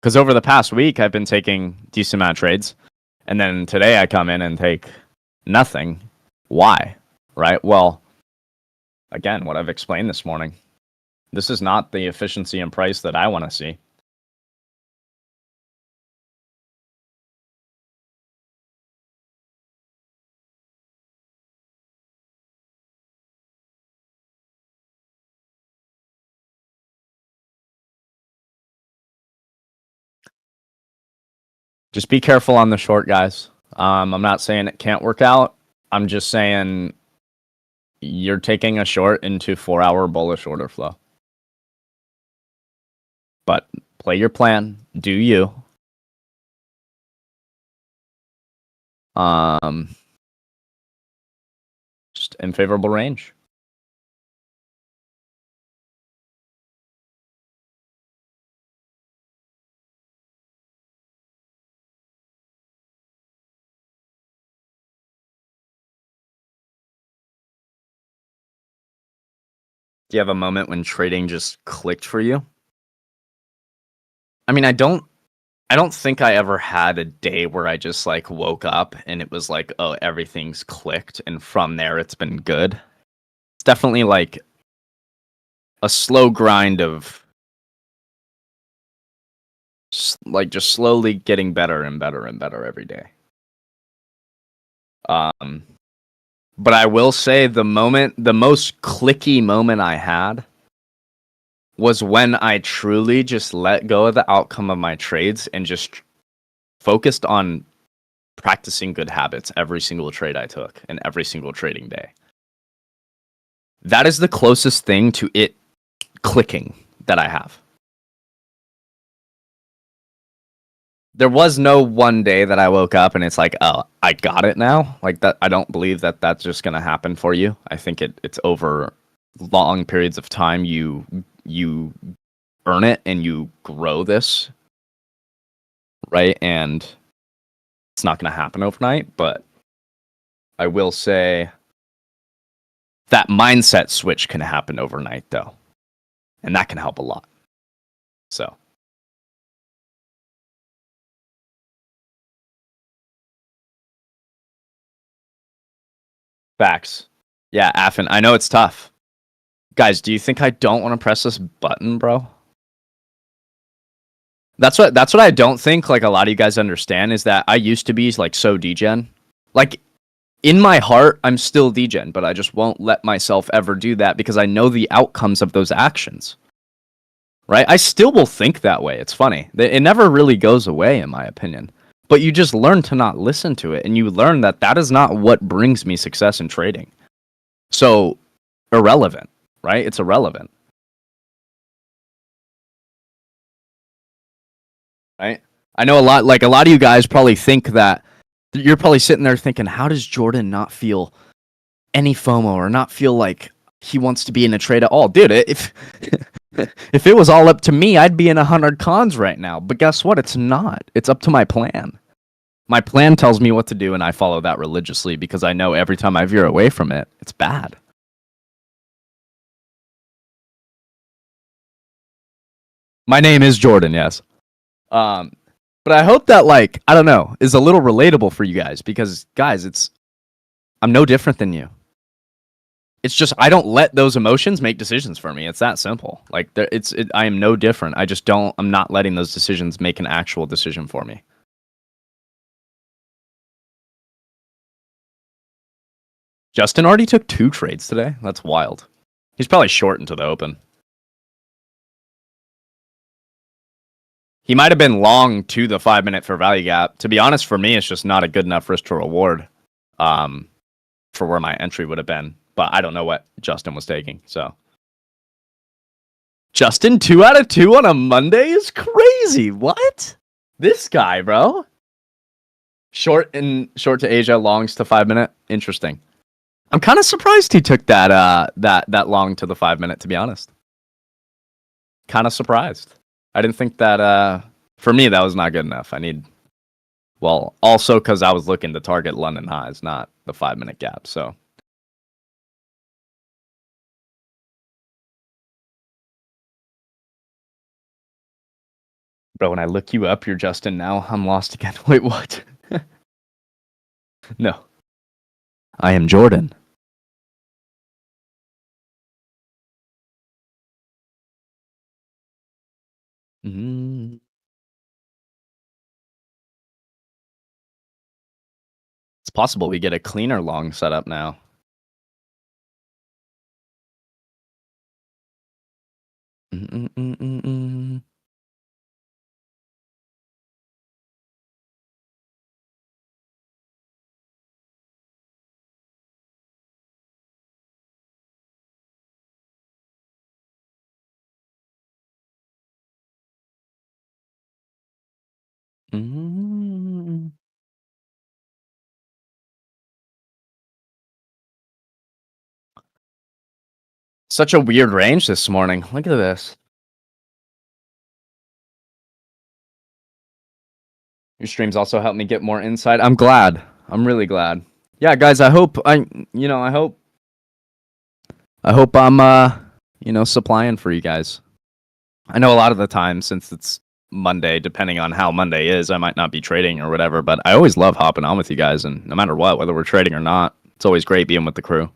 Because over the past week, I've been taking a decent amount of trades. And then today I come in and take nothing. Why? Right? Well, again, what I've explained this morning. This is not the efficiency and price that I want to see. Just be careful on the short, guys. I'm not saying it can't work out. I'm just saying you're taking a short into 4-hour bullish order flow. But play your plan. Do you. Just in favorable range. Do you have a moment when trading just clicked for you? I mean, I don't think I ever had a day where I just like woke up and it was like, oh, everything's clicked, and from there it's been good. It's definitely like a slow grind of like just slowly getting better and better and better every day. But I will say the most clicky moment I had was when I truly just let go of the outcome of my trades and just focused on practicing good habits every single trade I took and every single trading day. That is the closest thing to it clicking that I have. There was no one day that I woke up and it's like, oh, I got it now. Like that, I don't believe that that's just going to happen for you. I think it's over long periods of time. You earn it and you grow this, right? And it's not going to happen overnight. But I will say That mindset switch can happen overnight, though, and that can help a lot. So. Facts. Yeah, Affin, I know it's tough. Guys, do you think I don't want to press this button, bro? That's what I don't think like a lot of you guys understand is that I used to be like so degen. Like in my heart, I'm still degen, but I just won't let myself ever do that because I know the outcomes of those actions. Right? I still will think that way. It's funny. It never really goes away in my opinion. But you just learn to not listen to it and you learn that that is not what brings me success in trading. So irrelevant, right? It's irrelevant. Right? I know a lot of you guys probably think that you're probably sitting there thinking, how does Jordan not feel any FOMO or not feel like he wants to be in a trade at all? Dude, if if it was all up to me, I'd be in 100 cons right now. But guess what? It's not. It's up to my plan. My plan tells me what to do, and I follow that religiously because I know every time I veer away from it, it's bad. My name is Jordan, yes. But I hope that, like, I don't know, is a little relatable for you guys because, guys, I'm no different than you. It's just I don't let those emotions make decisions for me. It's that simple. Like, I am no different. I'm not letting those decisions make an actual decision for me. Justin already took 2 trades today. That's wild. He's probably short into the open. He might have been long to the 5-minute for value gap. To be honest, for me, it's just not a good enough risk to reward for where my entry would have been. But I don't know what Justin was taking. So Justin, 2 out of 2 on a Monday is crazy. What? This guy, bro. Short to Asia, longs to 5-minute. Interesting. I'm kind of surprised he took that long to the 5-minute, to be honest. Kind of surprised. I didn't think that, for me, that was not good enough. Also because I was looking to target London highs, not the 5-minute gap, so. Bro, when I look you up, you're Justin now. I'm lost again. Wait, what? No. I am Jordan. Mm. It's possible we get a cleaner long setup now. Mm-mm-mm-mm-mm. Mm. Such a weird range this morning. Look at this. Your streams also helped me get more insight. I'm glad. I'm really glad. Yeah, guys, I hope I'm, supplying for you guys. I know a lot of the time since it's Monday, depending on how Monday is, I might not be trading or whatever, but I always love hopping on with you guys, and no matter what, whether we're trading or not, it's always great being with the crew.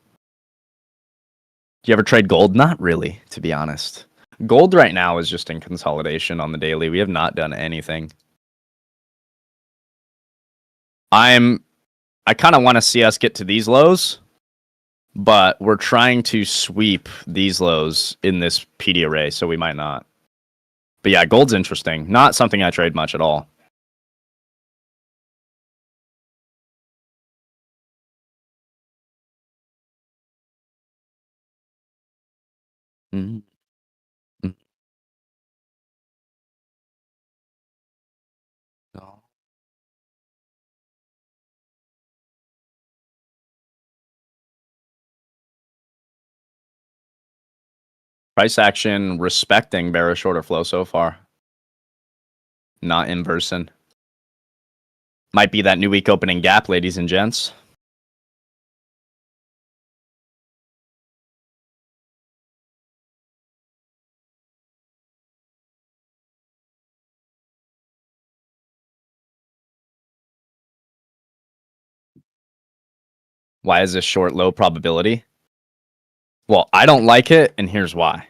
Do you ever trade gold? Not really, to be honest. Gold right now is just in consolidation on the daily. We have not done anything. I kind of want to see us get to these lows, but we're trying to sweep these lows in this PD array, so we might not. But yeah, gold's interesting. Not something I trade much at all. Mm-hmm. No. Price action respecting bearish order flow so far. Not in person. Might be that new week opening gap, ladies and gents. Why is this short low probability? Well, I don't like it, and here's why.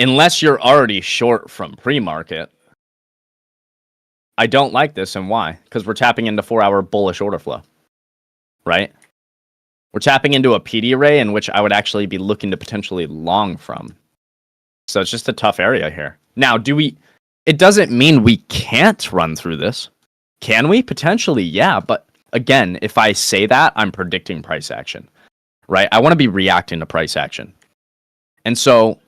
Unless you're already short from pre-market, I don't like this, and why? Because we're tapping into 4-hour bullish order flow, right? We're tapping into a PD array in which I would actually be looking to potentially long from. So it's just a tough area here. Now, it doesn't mean we can't run through this. Can we? Potentially, yeah. But again, if I say that, I'm predicting price action, right? I want to be reacting to price action. And so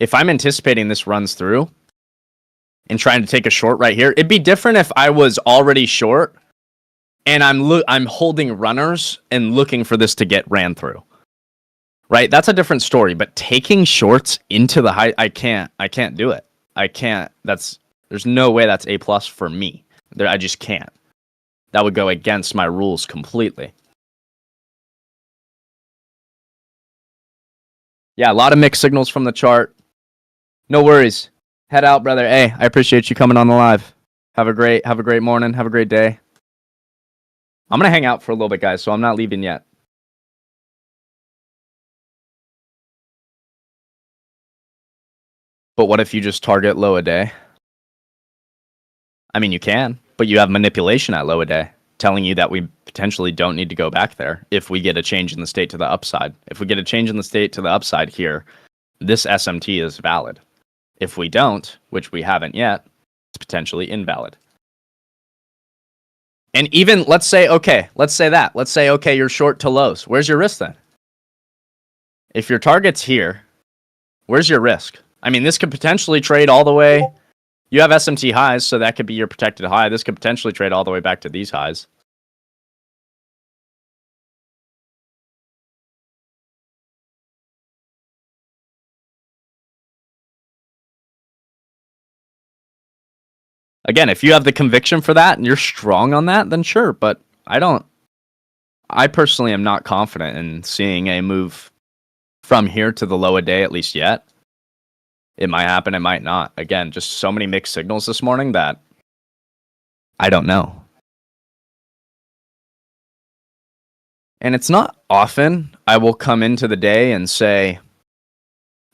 if I'm anticipating this runs through and trying to take a short right here, it'd be different if I was already short and I'm holding runners and looking for this to get ran through. Right? That's a different story, but taking shorts into the high, I can't do it. I can't. There's no way that's A+ for me. I just can't. That would go against my rules completely. Yeah, a lot of mixed signals from the chart. No worries. Head out, brother. Hey, I appreciate you coming on the live. Have a great morning. Have a great day. I'm going to hang out for a little bit, guys, so I'm not leaving yet. But what if you just target low a day? I mean, you can, but you have manipulation at low a day telling you that we potentially don't need to go back there if we get a change in the state to the upside. If we get a change in the state to the upside here, this SMT is valid. If we don't, which we haven't yet, it's potentially invalid. And even, let's say, okay, you're short to lows. Where's your risk then? If your target's here, where's your risk? I mean, this could potentially trade all the way. You have SMT highs, so that could be your protected high. This could potentially trade all the way back to these highs. Again, if you have the conviction for that and you're strong on that, then sure. But I personally am not confident in seeing a move from here to the low a day, at least yet. It might happen, it might not. Again, just so many mixed signals this morning that I don't know. And it's not often I will come into the day and say,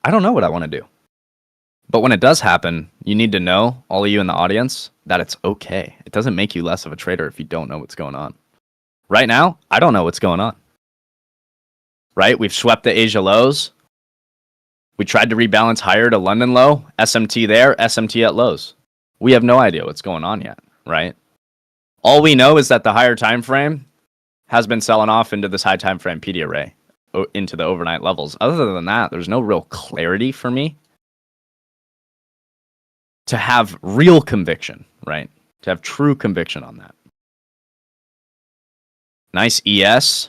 I don't know what I want to do. But when it does happen, you need to know, all of you in the audience, that it's okay. It doesn't make you less of a trader if you don't know what's going on. Right now, I don't know what's going on. Right? We've swept the Asia lows. We tried to rebalance higher to London low, SMT there, SMT at lows. We have no idea what's going on yet, right? All we know is that the higher time frame has been selling off into this high time frame PD array, into the overnight levels. Other than that, there's no real clarity for me to have real conviction, right? To have true conviction on that. Nice ES.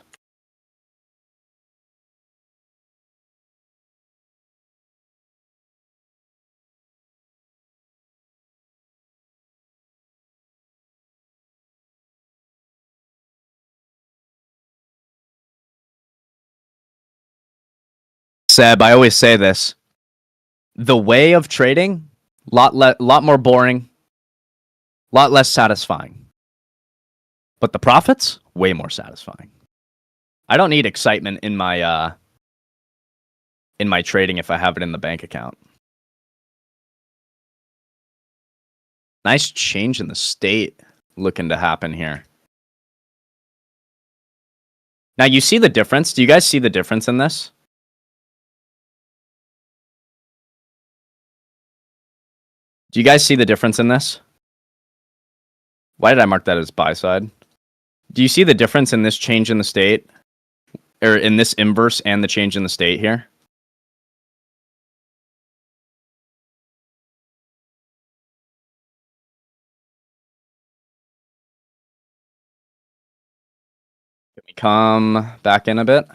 Seb, I always say this. The way of trading, lot more boring, lot less satisfying. But the profits, way more satisfying. I don't need excitement in my trading if I have it in the bank account. Nice change in the state looking to happen here. Now you see the difference? Do you guys see the difference in this? Do you guys see the difference in this? Why did I mark that as buy side? Do you see the difference in this change in the state? Or in this inverse and the change in the state here? Can we come back in a bit?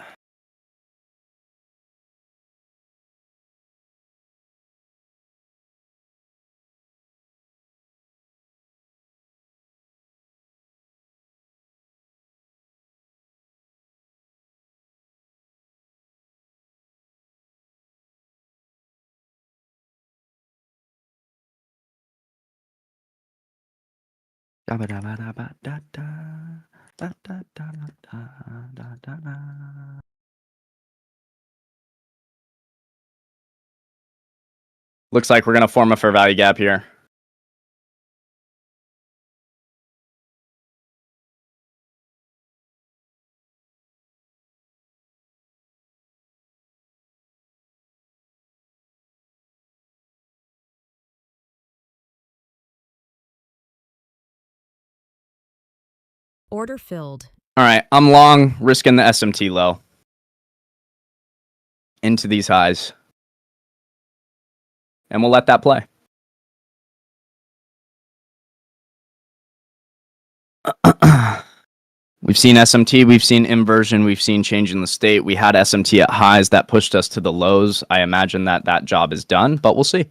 Looks like we're going to form a fair value gap here. Order filled. All right, I'm long, risking the SMT low into these highs. And we'll let that play. We've seen SMT, we've seen inversion, we've seen change in the state. We had SMT at highs that pushed us to the lows. I imagine that that job is done, but we'll see.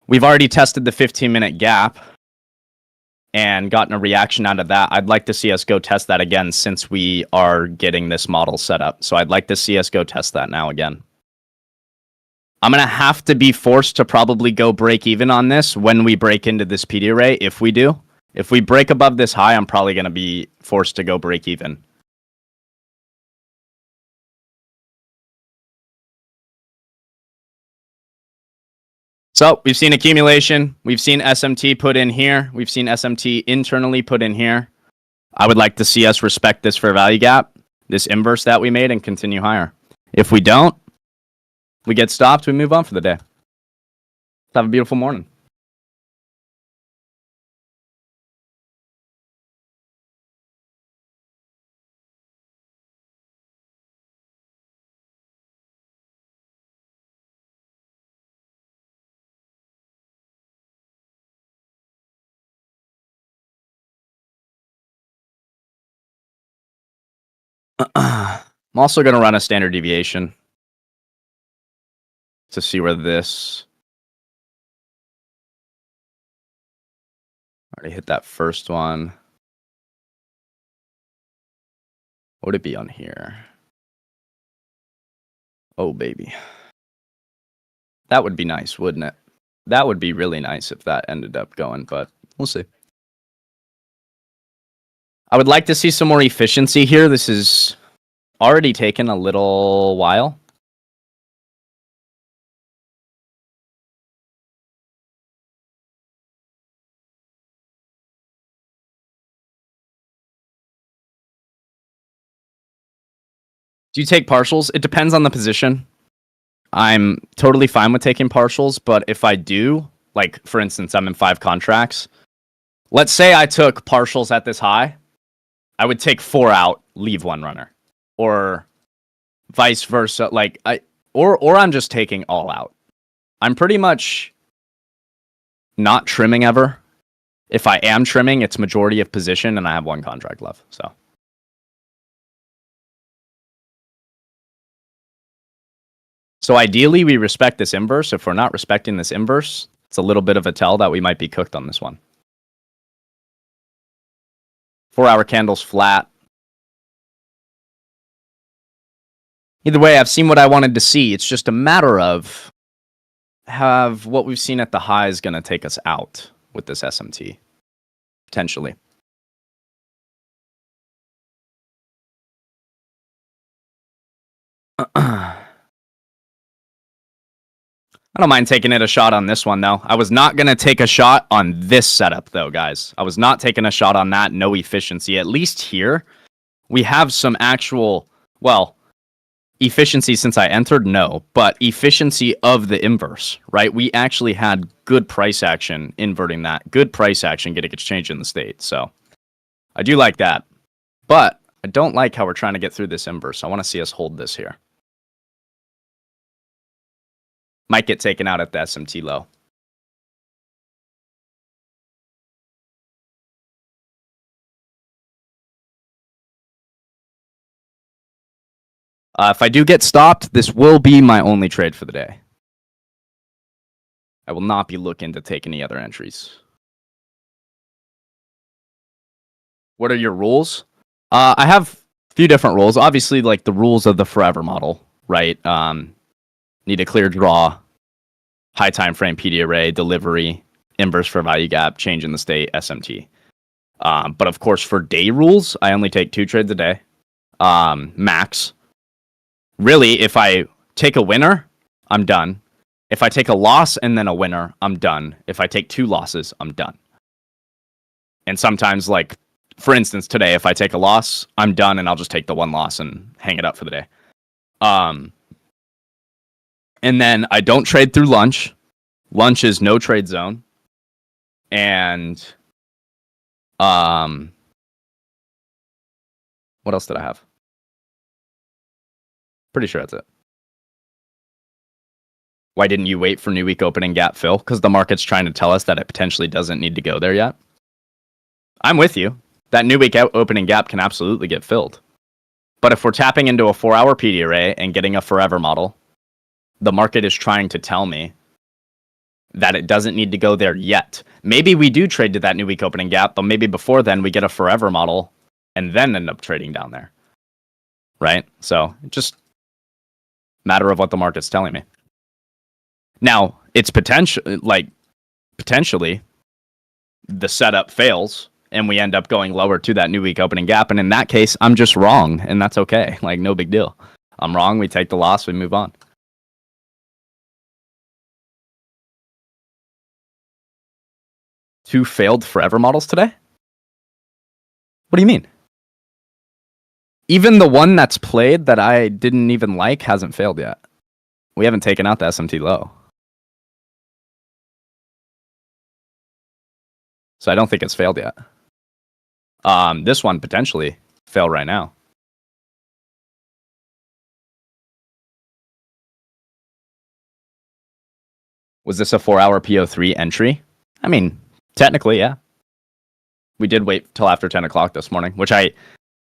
We've already tested the 15-minute gap and gotten a reaction out of that. I'd like to see us go test that again since we are getting this model set up. So I'd like to see us go test that now again. I'm going to have to be forced to probably go break even on this when we break into this PD array, if we do. If we break above this high, I'm probably going to be forced to go break even. So we've seen accumulation. We've seen SMT put in here. We've seen SMT internally put in here. I would like to see us respect this fair value gap, this inverse that we made, and continue higher. If we don't, we get stopped, we move on for the day. Have a beautiful morning. I'm also going to run a standard deviation to see where this... Already hit that first one. What would it be on here? Oh, baby. That would be nice, wouldn't it? That would be really nice if that ended up going, but we'll see. I would like to see some more efficiency here. This is already taken a little while. Do you take partials? It depends on the position. I'm totally fine with taking partials, but if I do, like, for instance, I'm in 5 contracts. Let's say I took partials at this high. I would take 4 out, leave 1 runner. Or vice versa. Like, or I'm just taking all out. I'm pretty much not trimming ever. If I am trimming, it's majority of position, and I have 1 contract left, so... So ideally, we respect this inverse. If we're not respecting this inverse, it's a little bit of a tell that we might be cooked on this one. 4-hour candles flat. Either way, I've seen what I wanted to see. It's just a matter of have what we've seen at the high is going to take us out with this SMT, potentially. I don't mind taking it a shot on this one, though. I was not going to take a shot on this setup, though, guys. I was not taking a shot on that. No efficiency. At least here, we have some actual, well, efficiency since I entered, no. But efficiency of the inverse, right? We actually had good price action inverting that. Good price action getting exchange in the state. So I do like that. But I don't like how we're trying to get through this inverse. I want to see us hold this here. Might get taken out at the SMT low. If I do get stopped, this will be my only trade for the day. I will not be looking to take any other entries. What are your rules? I have a few different rules. Obviously, like the rules of the forever model, right? Need a clear draw, high time frame PD array, delivery, inverse for value gap, change in the state, SMT. But of course, for day rules, I only take 2 trades a day, max. Really, if I take a winner, I'm done. If I take a loss and then a winner, I'm done. If I take 2 losses, I'm done. And sometimes, like, for instance, today, if I take a loss, I'm done and I'll just take the 1 loss and hang it up for the day. And then I don't trade through lunch. Lunch is no trade zone. And what else did I have? Pretty sure that's it. Why didn't you wait for new week opening gap fill? Because the market's trying to tell us that it potentially doesn't need to go there yet. I'm with you. That new week opening gap can absolutely get filled. But if we're tapping into a 4-hour PD array and getting a forever model, the market is trying to tell me that it doesn't need to go there yet. Maybe we do trade to that new week opening gap, but maybe before then we get a forever model and then end up trading down there. Right? So just matter of what the market's telling me. Now, it's potentially the setup fails and we end up going lower to that new week opening gap. And in that case, I'm just wrong, and that's okay. Like, no big deal. I'm wrong. We take the loss. We move on. Two failed forever models today? What do you mean? Even the one that's played that I didn't even like hasn't failed yet. We haven't taken out the SMT low. So I don't think it's failed yet. This one potentially fail right now. Was this a 4-hour PO3 entry? I mean, technically, yeah. We did wait till after 10 o'clock this morning, which I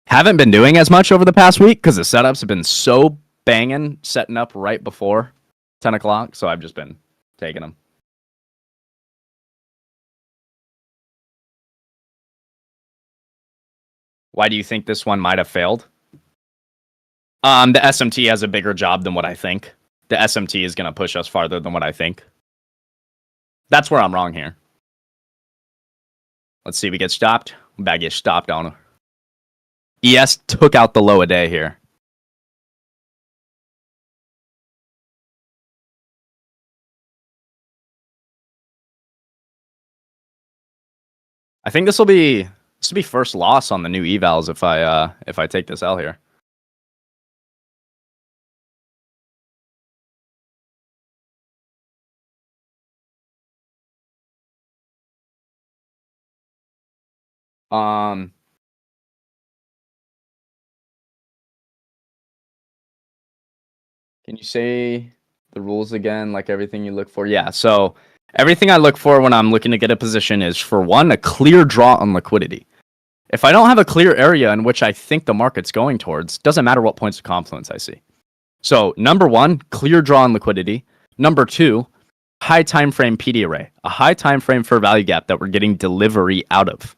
haven't been doing as much over the past week because the setups have been so banging, setting up right before 10 o'clock. So I've just been taking them. Why do you think this one might have failed? The SMT has a bigger job than what I think. The SMT is going to push us farther than what I think. That's where I'm wrong here. Let's see, we get stopped. We about to get stopped on. ES took out the low a day here. I think this will be first loss on the new evals if I take this L here. Can you say the rules again, like everything you look for? Yeah, so everything I look for when I'm looking to get a position is, for one, a clear draw on liquidity. If I don't have a clear area in which I think the market's going towards, doesn't matter what points of confluence I see. So number one, clear draw on liquidity. Number two, high time frame PD array, a high time frame for value gap that we're getting delivery out of.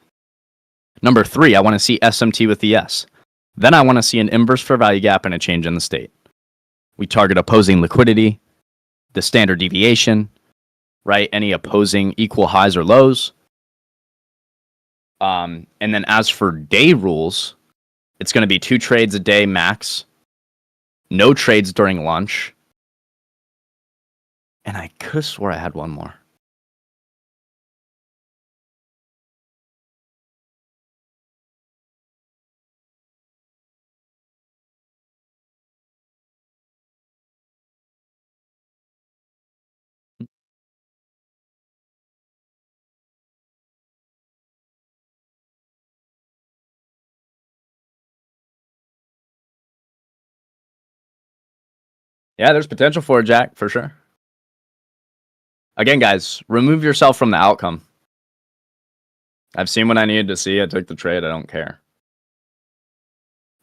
Number three, I want to see SMT with ES. Then I want to see an inverse for value gap and a change in the state. We target opposing liquidity, the standard deviation, right? Any opposing equal highs or lows. And then as for day rules, it's going to be 2 trades a day max, no trades during lunch. And I could have swore I had one more. Yeah, there's potential for it, Jack, for sure. Again, guys, remove yourself from the outcome. I've seen what I needed to see. I took the trade. I don't care.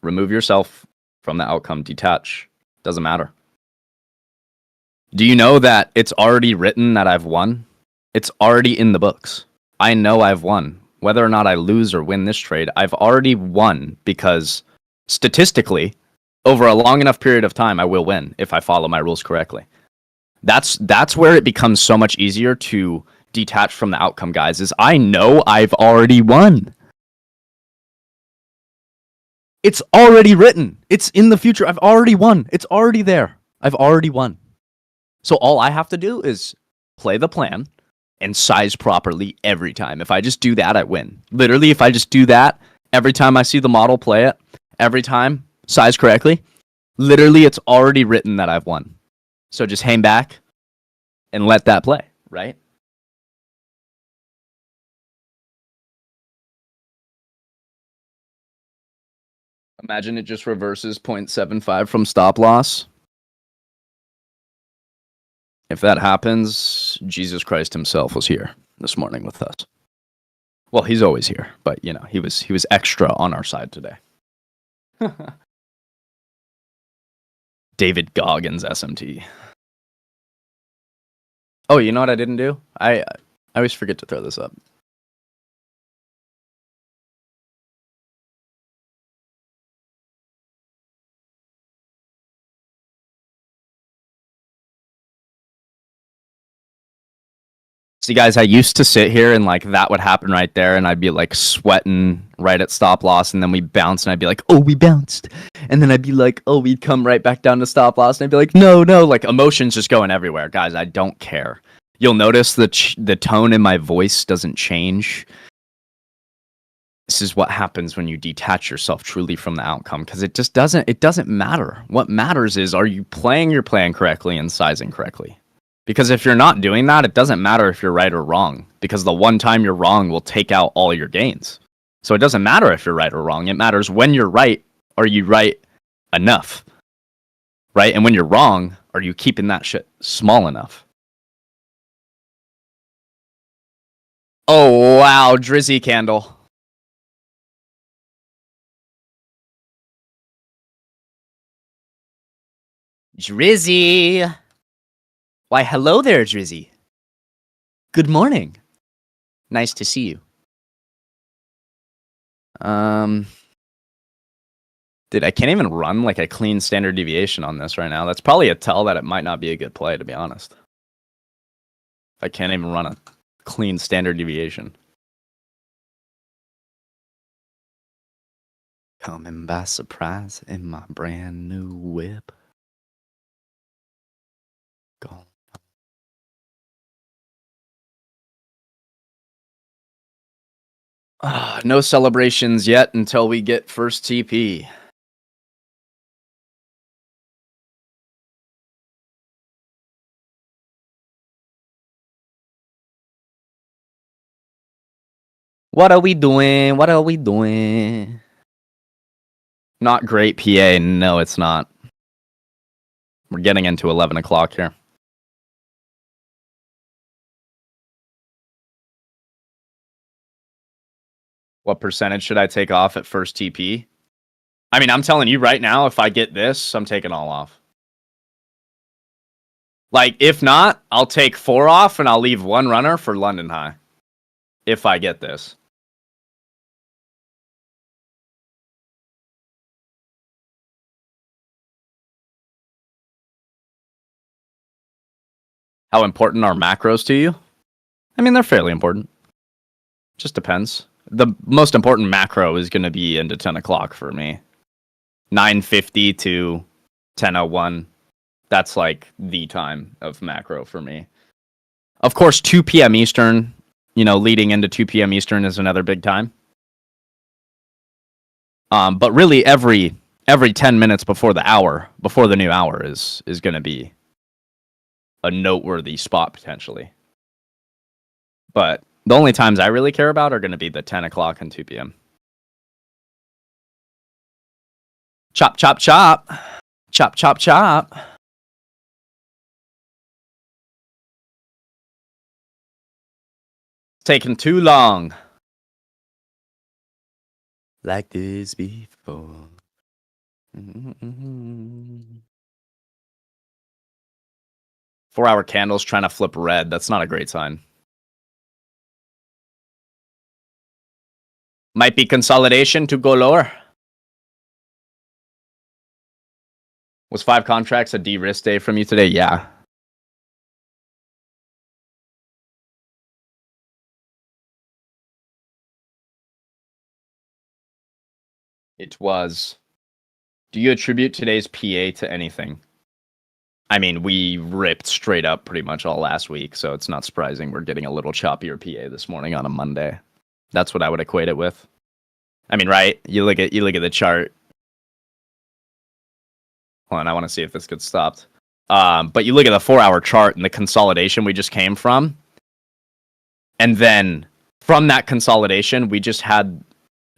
Remove yourself from the outcome. Detach. Doesn't matter. Do you know that it's already written that I've won? It's already in the books. I know I've won. Whether or not I lose or win this trade, I've already won because statistically, over a long enough period of time, I will win if I follow my rules correctly. That's where it becomes so much easier to detach from the outcome, guys, is I know I've already won. It's already written. It's in the future. I've already won. It's already there. I've already won. So all I have to do is play the plan and size properly every time. If I just do that, I win. Literally, if I just do that every time I see the model, play it, every time, size correctly, literally it's already written that I've won. So just hang back and let that play, right? Imagine it just reverses 0.75 from stop loss. If that happens, Jesus Christ himself was here this morning with us. Well, he's always here, but you know, he was extra on our side today. David Goggins SMT. Oh, you know what I didn't do? I always forget to throw this up. See, guys, I used to sit here and like that would happen right there, and I'd be like sweating right at stop loss, and then we bounce, and I'd be like, "Oh, we bounced," and then I'd be like, "Oh, we'd come right back down to stop loss," and I'd be like, "No, no!" Like emotions just going everywhere, guys. I don't care. You'll notice the tone in my voice doesn't change. This is what happens when you detach yourself truly from the outcome, because it doesn't matter. What matters is, are you playing your plan correctly and sizing correctly? Because if you're not doing that, it doesn't matter if you're right or wrong, because the one time you're wrong will take out all your gains. So it doesn't matter if you're right or wrong. It matters when you're right, are you right enough? Right? And when you're wrong, are you keeping that shit small enough? Oh, wow, Drizzy Candle. Drizzy! Why, hello there, Drizzy. Good morning. Nice to see you. Dude, I can't even run like a clean standard deviation on this right now. That's probably a tell that it might not be a good play, to be honest. If I can't even run a clean standard deviation. Coming by surprise in my brand new whip. Gone. No celebrations yet until we get first TP. What are we doing? What are we doing? Not great, PA. No, it's not. We're getting into 11 o'clock here. What percentage should I take off at first TP? I mean, I'm telling you right now, if I get this, I'm taking all off. Like, if not, I'll take 4 off and I'll leave 1 runner for London High. If I get this. How important are macros to you? I mean, they're fairly important. Just depends. The most important macro is going to be into 10 o'clock for me. 9:50 to 10:01. That's like the time of macro for me. Of course, 2 p.m. Eastern, you know, leading into 2 p.m. Eastern is another big time. But really every 10 minutes before the new hour is going to be a noteworthy spot potentially. But the only times I really care about are going to be the 10 o'clock and 2 p.m. Chop, chop, chop. Chop, chop, chop. It's taking too long. Like this before. 4-hour candles trying to flip red. That's not a great sign. Might be consolidation to go lower. Was 5 contracts a de-risk day from you today? Yeah. It was. Do you attribute today's PA to anything? I mean, we ripped straight up pretty much all last week, so it's not surprising we're getting a little choppier PA this morning on a Monday. That's what I would equate it with. I mean, right? You look at the chart. Hold on, I want to see if this gets stopped. But you look at the 4-hour chart and the consolidation we just came from, and then from that consolidation, we just had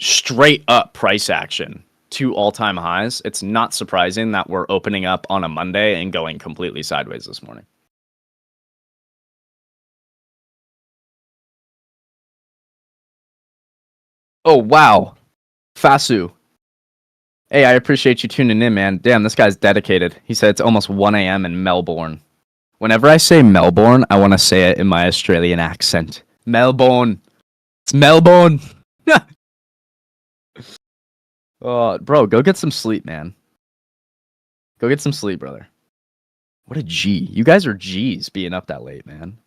straight up price action. 2 all-time highs. It's not surprising that we're opening up on a Monday and going completely sideways this morning. Oh, wow. Fasu. Hey, I appreciate you tuning in, man. Damn, this guy's dedicated. He said it's almost 1 a.m. in Melbourne. Whenever I say Melbourne, I want to say it in my Australian accent. Melbourne. It's Melbourne. Oh, bro, go get some sleep, man. Go get some sleep, brother. What a G. You guys are G's being up that late, man.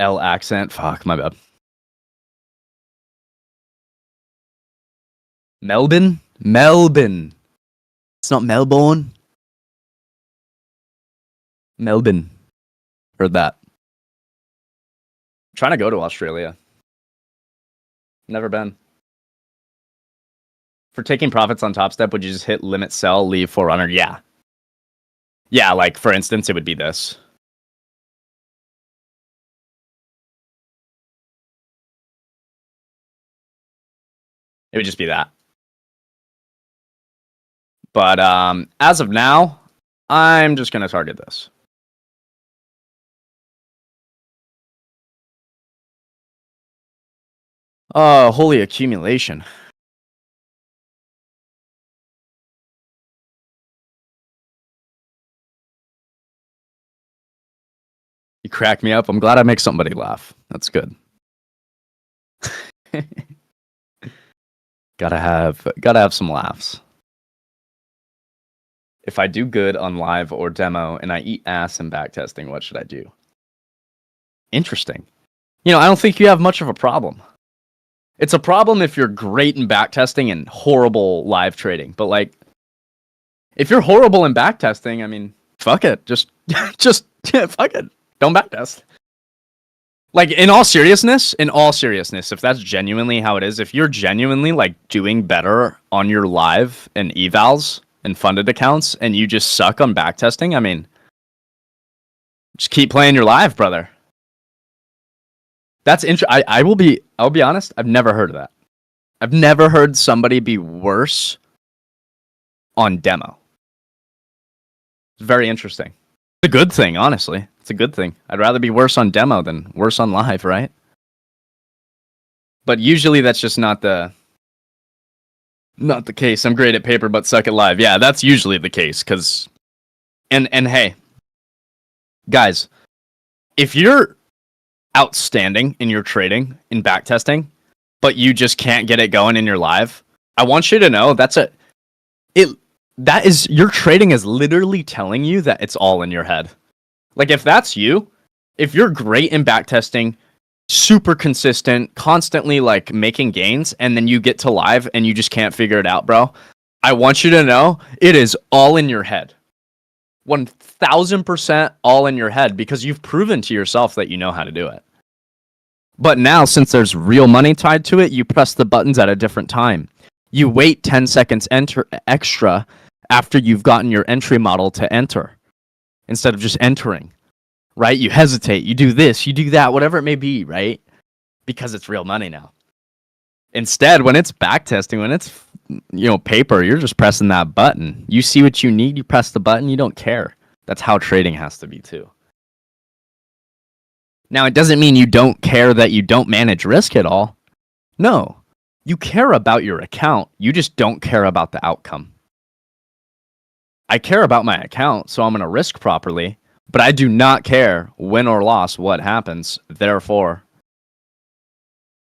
L accent. Fuck, my bad. Melbourne? Melbourne. It's not Melbourne. Melbourne. Heard that. I'm trying to go to Australia. Never been. For taking profits on Top Step, would you just hit limit sell, leave Forerunner? Yeah. Yeah, like for instance, it would be this. It would just be that. But as of now, I'm just going to target this. Oh, holy accumulation. You crack me up. I'm glad I make somebody laugh. That's good. gotta have some laughs. If I do good on live or demo and I eat ass in backtesting, what should I do? Interesting. You know, I don't think you have much of a problem. It's a problem if you're great in backtesting and horrible live trading. But like, if you're horrible in backtesting, I mean, fuck it. Just fuck it. Don't backtest. Like, in all seriousness, if that's genuinely how it is, if you're genuinely like doing better on your live and evals and funded accounts and you just suck on backtesting, I mean, just keep playing your live, brother. That's I'll be honest, I've never heard of that. I've never heard somebody be worse on demo. It's very interesting. It's a good thing, honestly. It's a good thing. I'd rather be worse on demo than worse on live, right? But usually that's just not the case. I'm great at paper but suck at live. Yeah, that's usually the case cuz and hey, guys, if you're outstanding in your trading in backtesting, but you just can't get it going in your live, I want you to know your trading is literally telling you that it's all in your head. Like, if that's you, if you're great in backtesting, super consistent, constantly like making gains, and then you get to live and you just can't figure it out, bro, I want you to know it is all in your head. 1000% all in your head, because you've proven to yourself that you know how to do it. But now, since there's real money tied to it, you press the buttons at a different time. You wait 10 seconds extra after you've gotten your entry model to enter, instead of just entering, right? You hesitate, you do this, you do that, whatever it may be, right? Because it's real money now. Instead, when it's backtesting, when it's, paper, you're just pressing that button. You see what you need, you press the button, you don't care. That's how trading has to be too. Now, it doesn't mean you don't care that you don't manage risk at all. No, you care about your account, you just don't care about the outcome. I care about my account, so I'm going to risk properly, but I do not care, win or loss, what happens. Therefore,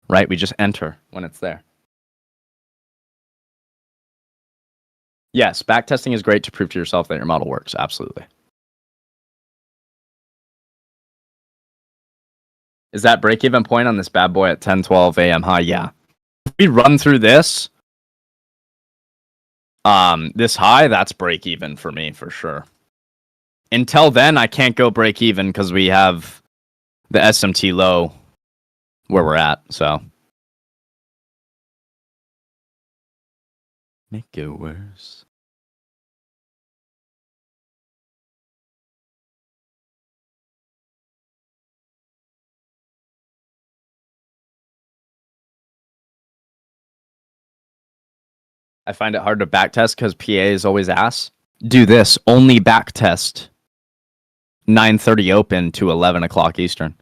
right, we just enter when it's there. Yes, backtesting is great to prove to yourself that your model works. Absolutely. Is that break-even point on this bad boy at 10:12 a.m. high? Yeah. If we run through this, This high, that's break even for me for sure. Until then, I can't go break even because we have the SMT low where we're at. So make it worse. I find it hard to backtest because PA is always ass. Do this, only backtest 9:30 open to 11 o'clock Eastern.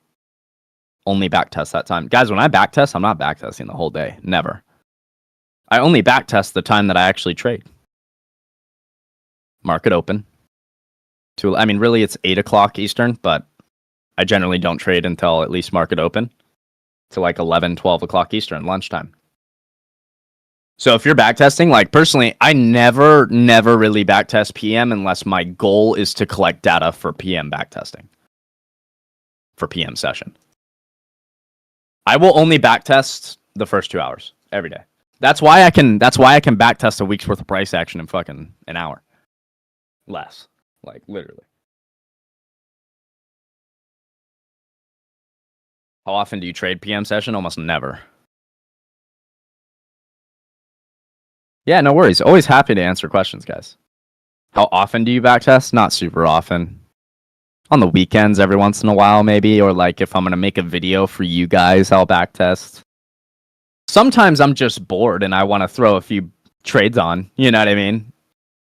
Only backtest that time. Guys, when I backtest, I'm not backtesting the whole day. Never. I only backtest the time that I actually trade. Market open. I mean, really, it's 8 o'clock Eastern, but I generally don't trade until at least market open to like 11, 12 o'clock Eastern, lunchtime. So if you're backtesting, like personally, I never really backtest PM unless my goal is to collect data for PM backtesting. For PM session. I will only backtest the first 2 hours every day. That's why I can backtest a week's worth of price action in fucking an hour. Less. Like literally. How often do you trade PM session? Almost never. Yeah, no worries. Always happy to answer questions, guys. How often do you backtest? Not super often. On the weekends, every once in a while, maybe. Or like if I'm going to make a video for you guys, I'll backtest. Sometimes I'm just bored and I want to throw a few trades on. You know what I mean?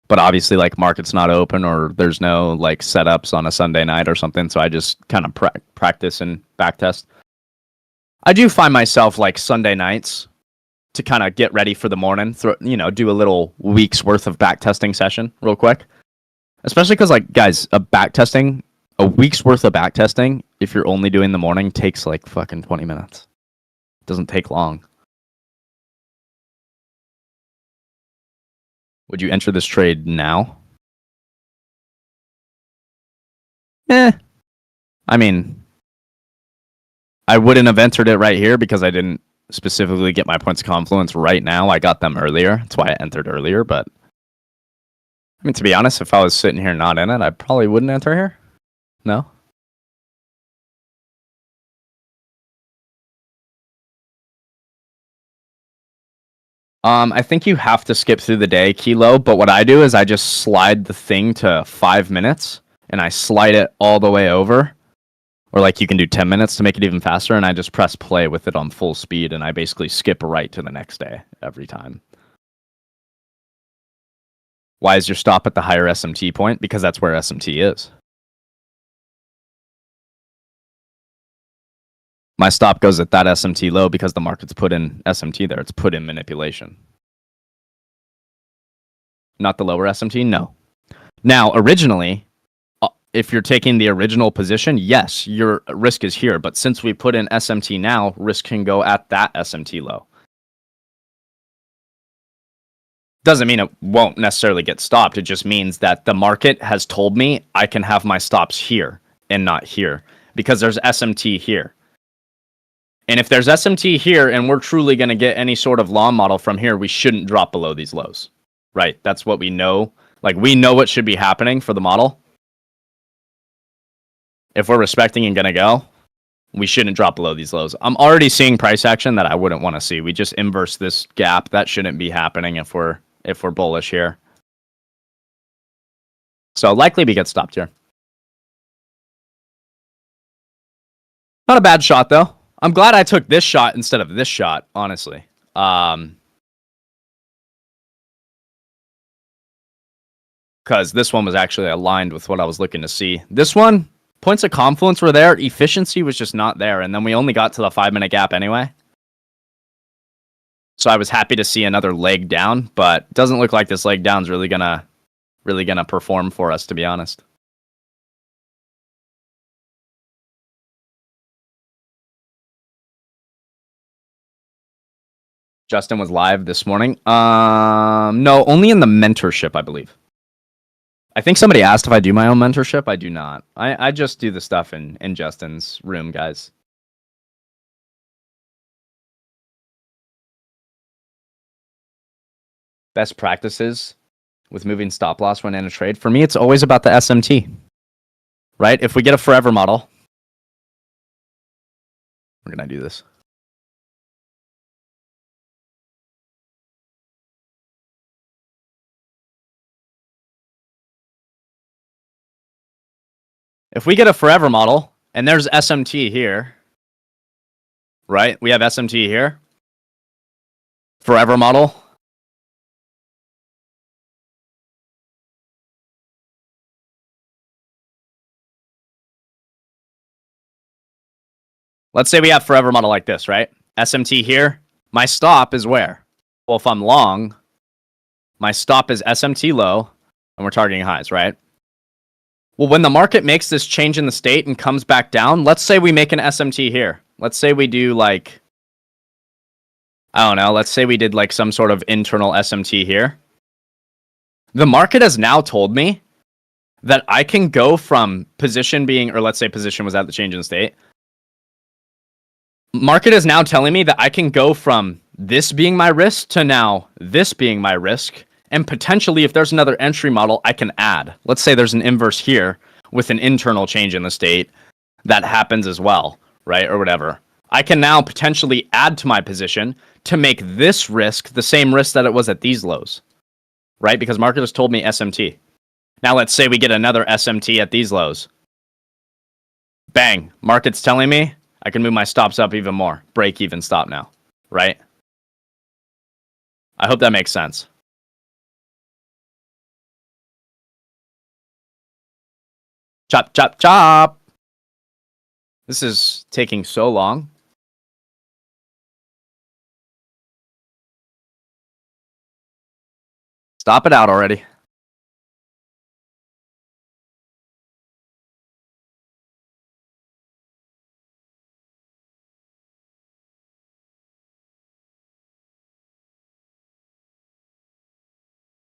But obviously, like, market's not open or there's no, like, setups on a Sunday night or something. So I just kind of practice and backtest. I do find myself, like, Sunday nights to kind of get ready for the morning, do a little week's worth of backtesting session real quick. Especially because, like, guys, a week's worth of backtesting, if you're only doing the morning, takes like fucking 20 minutes. It doesn't take long. Would you enter this trade now? I mean, I wouldn't have entered it right here because I didn't specifically get my points of confluence right now. I got them earlier. That's why I entered earlier. But I mean, to be honest, if I was sitting here not in it, I probably wouldn't enter here. No? I think you have to skip through the day, Kilo, but what I do is I just slide the thing to 5 minutes, and I slide it all the way over. Or like you can do 10 minutes to make it even faster, and I just press play with it on full speed, and I basically skip right to the next day every time. Why is your stop at the higher SMT point? Because that's where SMT is. My stop goes at that SMT low because the market's put in SMT there. It's put in manipulation. Not the lower SMT? No. Now, originally, if you're taking the original position, yes, your risk is here. But since we put in SMT now, risk can go at that SMT low. Doesn't mean it won't necessarily get stopped. It just means that the market has told me I can have my stops here and not here because there's SMT here. And if there's SMT here and we're truly going to get any sort of law model from here, we shouldn't drop below these lows. Right? That's what we know. Like, we know what should be happening for the model. If we're respecting and going to go, we shouldn't drop below these lows. I'm already seeing price action that I wouldn't want to see. We just inverse this gap. That shouldn't be happening if we're bullish here. So likely we get stopped here. Not a bad shot, though. I'm glad I took this shot instead of this shot, honestly. Because this one was actually aligned with what I was looking to see. This one, points of confluence were there. Efficiency was just not there. And then we only got to the 5-minute gap anyway. So I was happy to see another leg down, but it doesn't look like this leg down is really gonna perform for us, to be honest. Justin was live this morning. No, only in the mentorship, I believe. I think somebody asked if I do my own mentorship. I do not. I just do the stuff in Justin's room, guys. Best practices with moving stop loss when in a trade. For me, it's always about the SMT, right? If we get a forever model, we're going to do this. If we get a forever model and there's SMT here, right? We have SMT here. Forever model. Let's say we have forever model like this, right? SMT here. My stop is where? Well, if I'm long, my stop is SMT low and we're targeting highs, right? Well, when the market makes this change in the state and comes back down, let's say we make an SMT here. Let's say we do like, I don't know, let's say we did like some sort of internal SMT here. The market has now told me that I can go from position being, or let's say position was at the change in state. Market is now telling me that I can go from this being my risk to now this being my risk. And potentially, if there's another entry model, I can add. Let's say there's an inverse here with an internal change in the state that happens as well, right? Or whatever. I can now potentially add to my position to make this risk the same risk that it was at these lows, right? Because market has told me SMT. Now, let's say we get another SMT at these lows. Bang. Market's telling me I can move my stops up even more. Break even stop now, right? I hope that makes sense. Chop, chop, chop. This is taking so long. Stop it out already.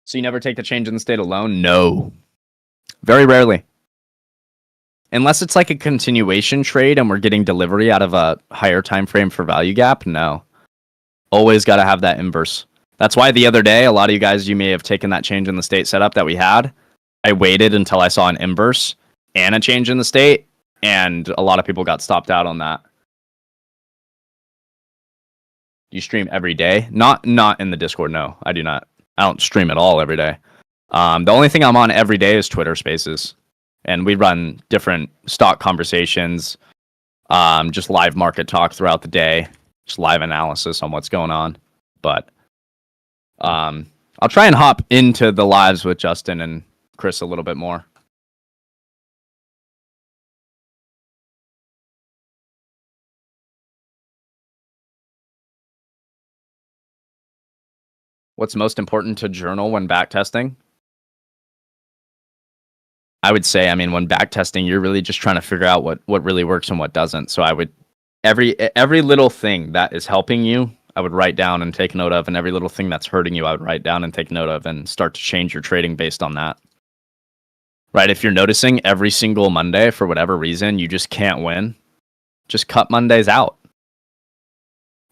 So you never take the change in the state alone? No. Very rarely. Unless it's like a continuation trade and we're getting delivery out of a higher time frame for value gap, no. Always got to have that inverse. That's why the other day, a lot of you guys, you may have taken that change in the state setup that we had. I waited until I saw an inverse and a change in the state, and a lot of people got stopped out on that. You stream every day? Not in the Discord, no. I do not. I don't stream at all every day. The only thing I'm on every day is Twitter Spaces. And we run different stock conversations, just live market talk throughout the day, just live analysis on what's going on. But I'll try and hop into the lives with Justin and Chris a little bit more. What's most important to journal when backtesting? I would say, I mean, when backtesting, you're really just trying to figure out what really works and what doesn't. So I would, every little thing that is helping you, I would write down and take note of, and every little thing that's hurting you, I would write down and take note of, and start to change your trading based on that. Right? If you're noticing every single Monday, for whatever reason, you just can't win, just cut Mondays out.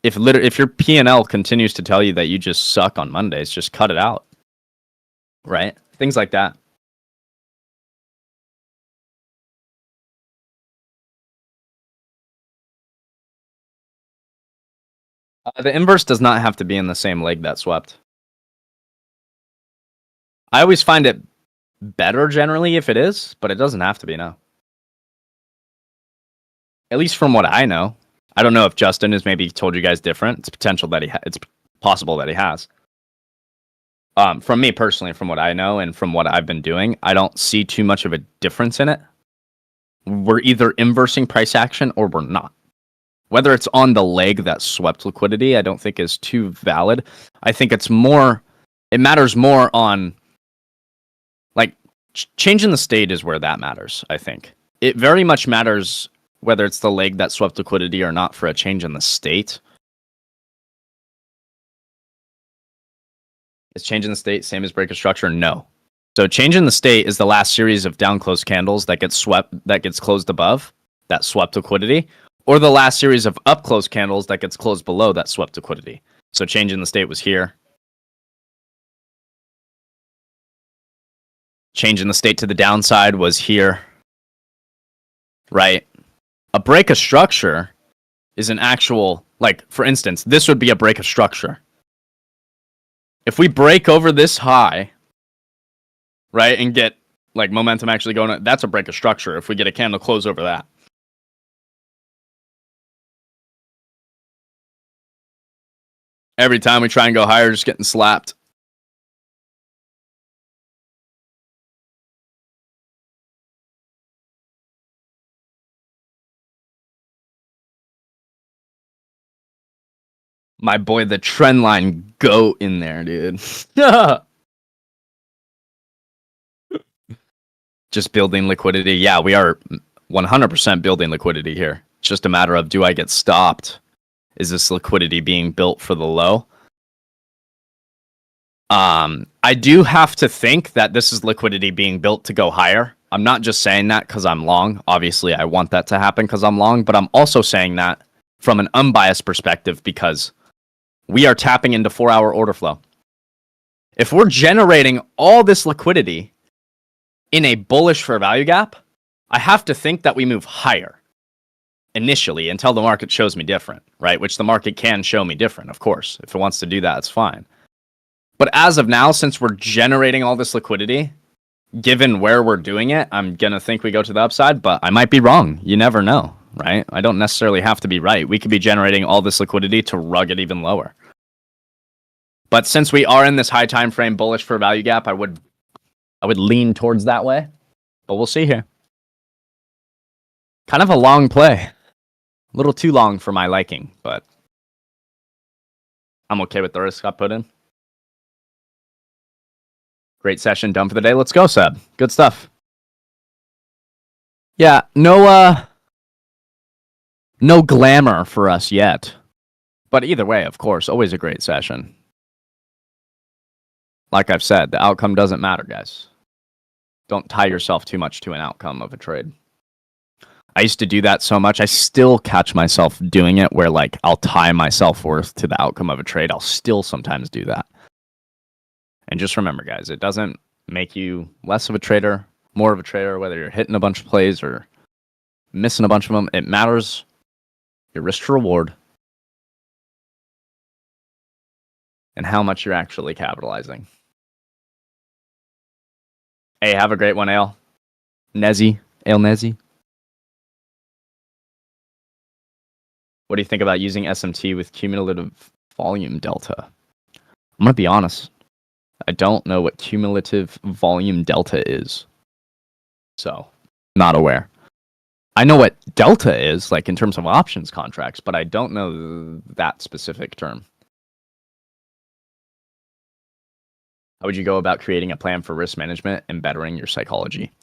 If your P&L continues to tell you that you just suck on Mondays, just cut it out. Right? Things like that. The inverse does not have to be in the same leg that swept. I always find it better generally if it is, but it doesn't have to be, no. At least from what I know. I don't know if Justin has maybe told you guys different. It's potential that it's possible that he has. From me personally, from what I know and from what I've been doing, I don't see too much of a difference in it. We're either inversing price action or we're not. Whether it's on the leg that swept liquidity, I don't think is too valid. I think it matters more on, like, changing the state is where that matters, I think. It very much matters whether it's the leg that swept liquidity or not for a change in the state. Is change in the state same as break of structure? No. So change in the state is the last series of down closed candles that gets closed above that swept liquidity, or the last series of up closed candles that gets closed below that swept liquidity. So change in the state was here. Change in the state to the downside was here, right? A break of structure is an actual, like, for instance, this would be a break of structure. If we break over this high, right, and get, like, momentum actually going, that's a break of structure if we get a candle close over that. Every time we try and go higher, just getting slapped. My boy, the trend line goat in there, dude. Just building liquidity. Yeah, we are 100% building liquidity here. It's just a matter of, do I get stopped? Is this liquidity being built for the low? I do have to think that this is liquidity being built to go higher. I'm not just saying that because I'm long. Obviously, I want that to happen because I'm long, but I'm also saying that from an unbiased perspective because we are tapping into 4-hour order flow. If we're generating all this liquidity in a bullish fair value gap, I have to think that we move higher initially until the market shows me different, right? Which the market can show me different, of course. If it wants to do that, it's fine. But as of now, since we're generating all this liquidity, given where we're doing it, I'm going to think we go to the upside, but I might be wrong. You never know, right? I don't necessarily have to be right. We could be generating all this liquidity to rug it even lower. But since we are in this high time frame bullish for value gap, I would lean towards that way. But we'll see here. Kind of a long play. A little too long for my liking, but I'm okay with the risk I put in. Great session, done for the day. Let's go, Seb. Good stuff. Yeah, no glamour for us yet. But either way, of course, always a great session. Like I've said, the outcome doesn't matter, guys. Don't tie yourself too much to an outcome of a trade. I used to do that so much. I still catch myself doing it where, like, I'll tie my self-worth to the outcome of a trade. I'll still sometimes do that. And just remember, guys, it doesn't make you less of a trader, more of a trader, whether you're hitting a bunch of plays or missing a bunch of them. It matters your risk to reward and how much you're actually capitalizing. Hey, have a great one, Ale. Ale Nezi. What do you think about using SMT with cumulative volume delta? I'm going to be honest. I don't know what cumulative volume delta is. So, not aware. I know what delta is, like in terms of options contracts, but I don't know that specific term. How would you go about creating a plan for risk management and bettering your psychology?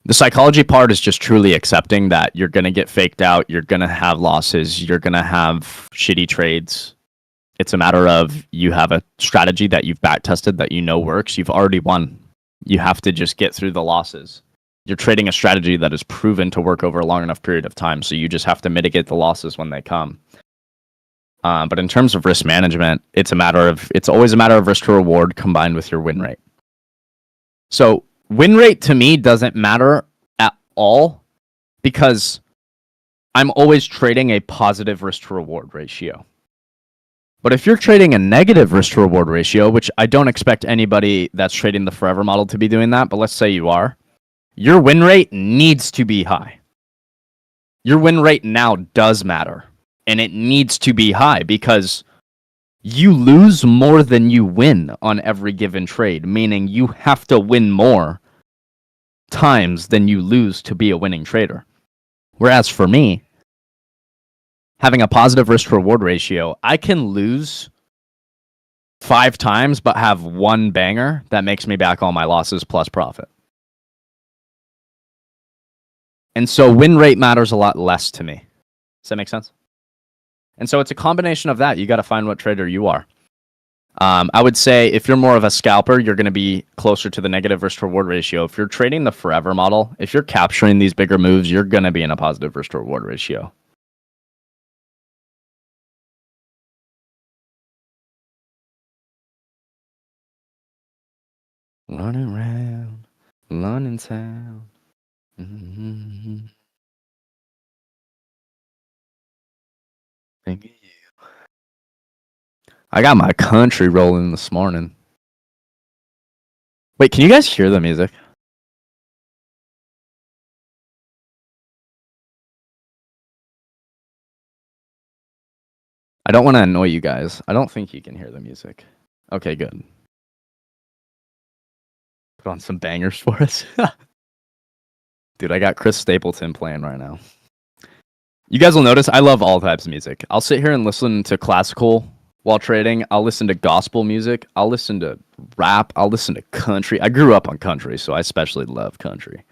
The psychology part is just truly accepting that you're going to get faked out, you're going to have losses, you're going to have shitty trades. It's a matter of you have a strategy that you've back tested that you know works. You've already won. You have to just get through the losses. You're trading a strategy that is proven to work over a long enough period of time, so you just have to mitigate the losses when they come. But in terms of risk management, it's always a matter of risk to reward combined with your win rate. So win rate to me doesn't matter at all because I'm always trading a positive risk to reward ratio. But if you're trading a negative risk to reward ratio, which I don't expect anybody that's trading the forever model to be doing that, but let's say you are, your win rate needs to be high. Your win rate now does matter, and it needs to be high because you lose more than you win on every given trade, meaning you have to win more times than you lose to be a winning trader. Whereas for me, having a positive risk to reward ratio, I can lose 5 times but have one banger that makes me back all my losses plus profit. And so win rate matters a lot less to me. Does that make sense? And so it's a combination of that. You got to find what trader you are. I would say if you're more of a scalper, you're going to be closer to the negative risk to reward ratio. If you're trading the forever model, if you're capturing these bigger moves, you're going to be in a positive risk to reward ratio. Running around. London town. Mm-hmm. Thank you. I got my country rolling this morning. Wait, can you guys hear the music? I don't want to annoy you guys. I don't think you can hear the music. Okay, good. Put on some bangers for us. Dude, I got Chris Stapleton playing right now. You guys will notice I love all types of music. I'll sit here and listen to classical while trading. I'll listen to gospel music. I'll listen to rap. I'll listen to country. I grew up on country, so I especially love country.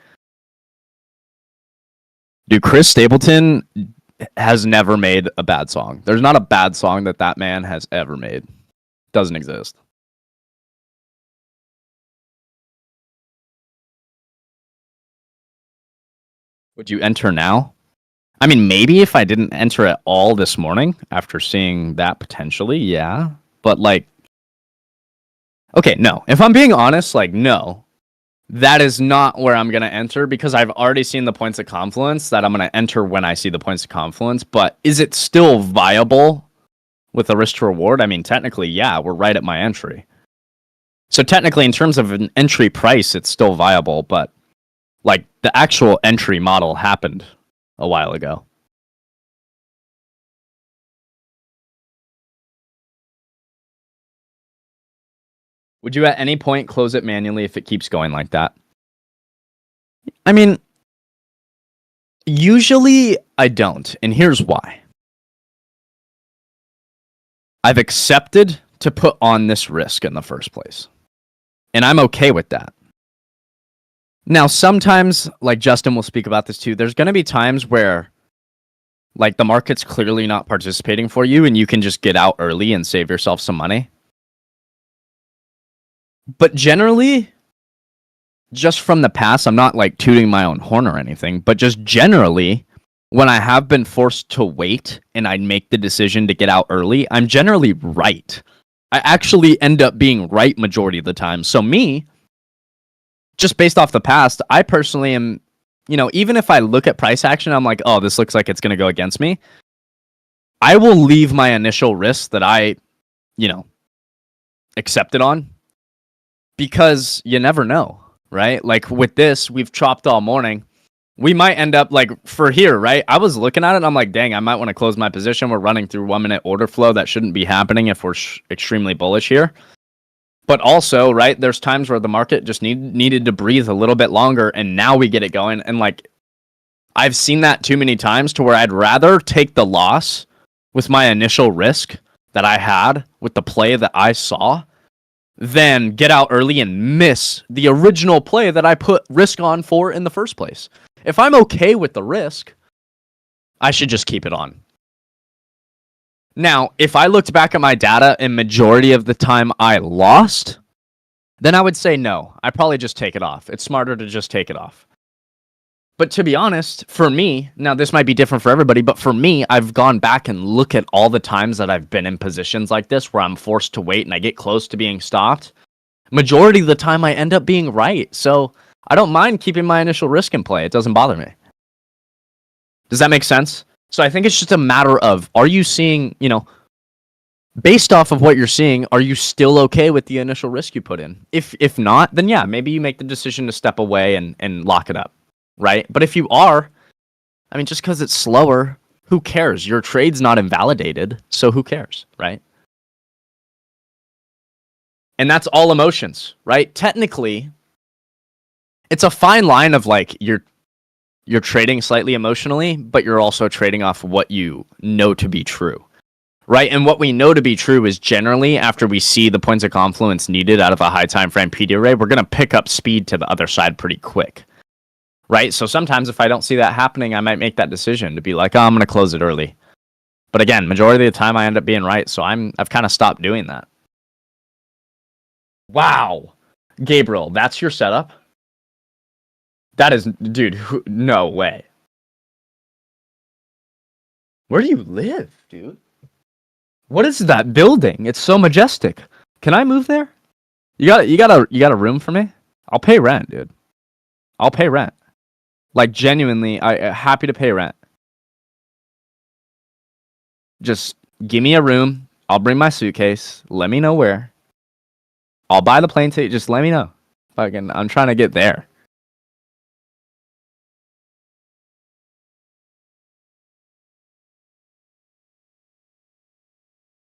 Dude, Chris Stapleton has never made a bad song. There's not a bad song that man has ever made. Doesn't exist. Would you enter now? I mean, maybe if I didn't enter at all this morning after seeing that potentially, yeah. But like, okay, no. If I'm being honest, like, no. That is not where I'm going to enter because I've already seen the points of confluence that I'm going to enter when I see the points of confluence. But is it still viable with a risk to reward? I mean, technically, yeah, we're right at my entry. So technically, in terms of an entry price, it's still viable. But like the actual entry model happened a while ago. Would you at any point close it manually if it keeps going like that? I mean, usually I don't, and here's why. I've accepted to put on this risk in the first place, and I'm okay with that. Now, sometimes, like Justin will speak about this too, there's going to be times where like the market's clearly not participating for you and you can just get out early and save yourself some money. But generally, just from the past, I'm not like tooting my own horn or anything, but just generally, when I have been forced to wait and I make the decision to get out early, I'm generally right. I actually end up being right majority of the time. So me, just based off the past, I personally am, you know, even if I look at price action, I'm like, oh, this looks like it's going to go against me. I will leave my initial risk that I, you know, accepted on because you never know, right? Like with this, we've chopped all morning. We might end up like for here, right? I was looking at it and I'm like, dang, I might want to close my position. We're running through 1 minute order flow. That shouldn't be happening if we're extremely bullish here. But also, right, there's times where the market just needed to breathe a little bit longer, and now we get it going. And like, I've seen that too many times to where I'd rather take the loss with my initial risk that I had with the play that I saw than get out early and miss the original play that I put risk on for in the first place. If I'm okay with the risk, I should just keep it on. Now, if I looked back at my data and majority of the time I lost, then I would say no. I probably just take it off. It's smarter to just take it off. But to be honest, for me, now this might be different for everybody, but for me, I've gone back and look at all the times that I've been in positions like this where I'm forced to wait and I get close to being stopped. Majority of the time I end up being right. So I don't mind keeping my initial risk in play. It doesn't bother me. Does that make sense? So I think it's just a matter of, are you seeing, you know, based off of what you're seeing, are you still okay with the initial risk you put in? If not, then yeah, maybe you make the decision to step away and lock it up, right? But if you are, I mean, just because it's slower, who cares? Your trade's not invalidated, so who cares, right? And that's all emotions, right? Technically, it's a fine line of like you're trading slightly emotionally, but you're also trading off what you know to be true, right? And what we know to be true is generally after we see the points of confluence needed out of a high time frame PD array, we're going to pick up speed to the other side pretty quick, right? So sometimes if I don't see that happening, I might make that decision to be like, oh, I'm going to close it early. But again, majority of the time I end up being right, so I've kind of stopped doing that. Wow. Gabriel, that's your setup? That is, dude, no way. Where do you live, dude? What is that building? It's so majestic. Can I move there? You got a room for me? I'll pay rent, dude. I'll pay rent. Like genuinely, I happy to pay rent. Just give me a room. I'll bring my suitcase. Let me know where. I'll buy the plane ticket. Just let me know. Fucking, I'm trying to get there.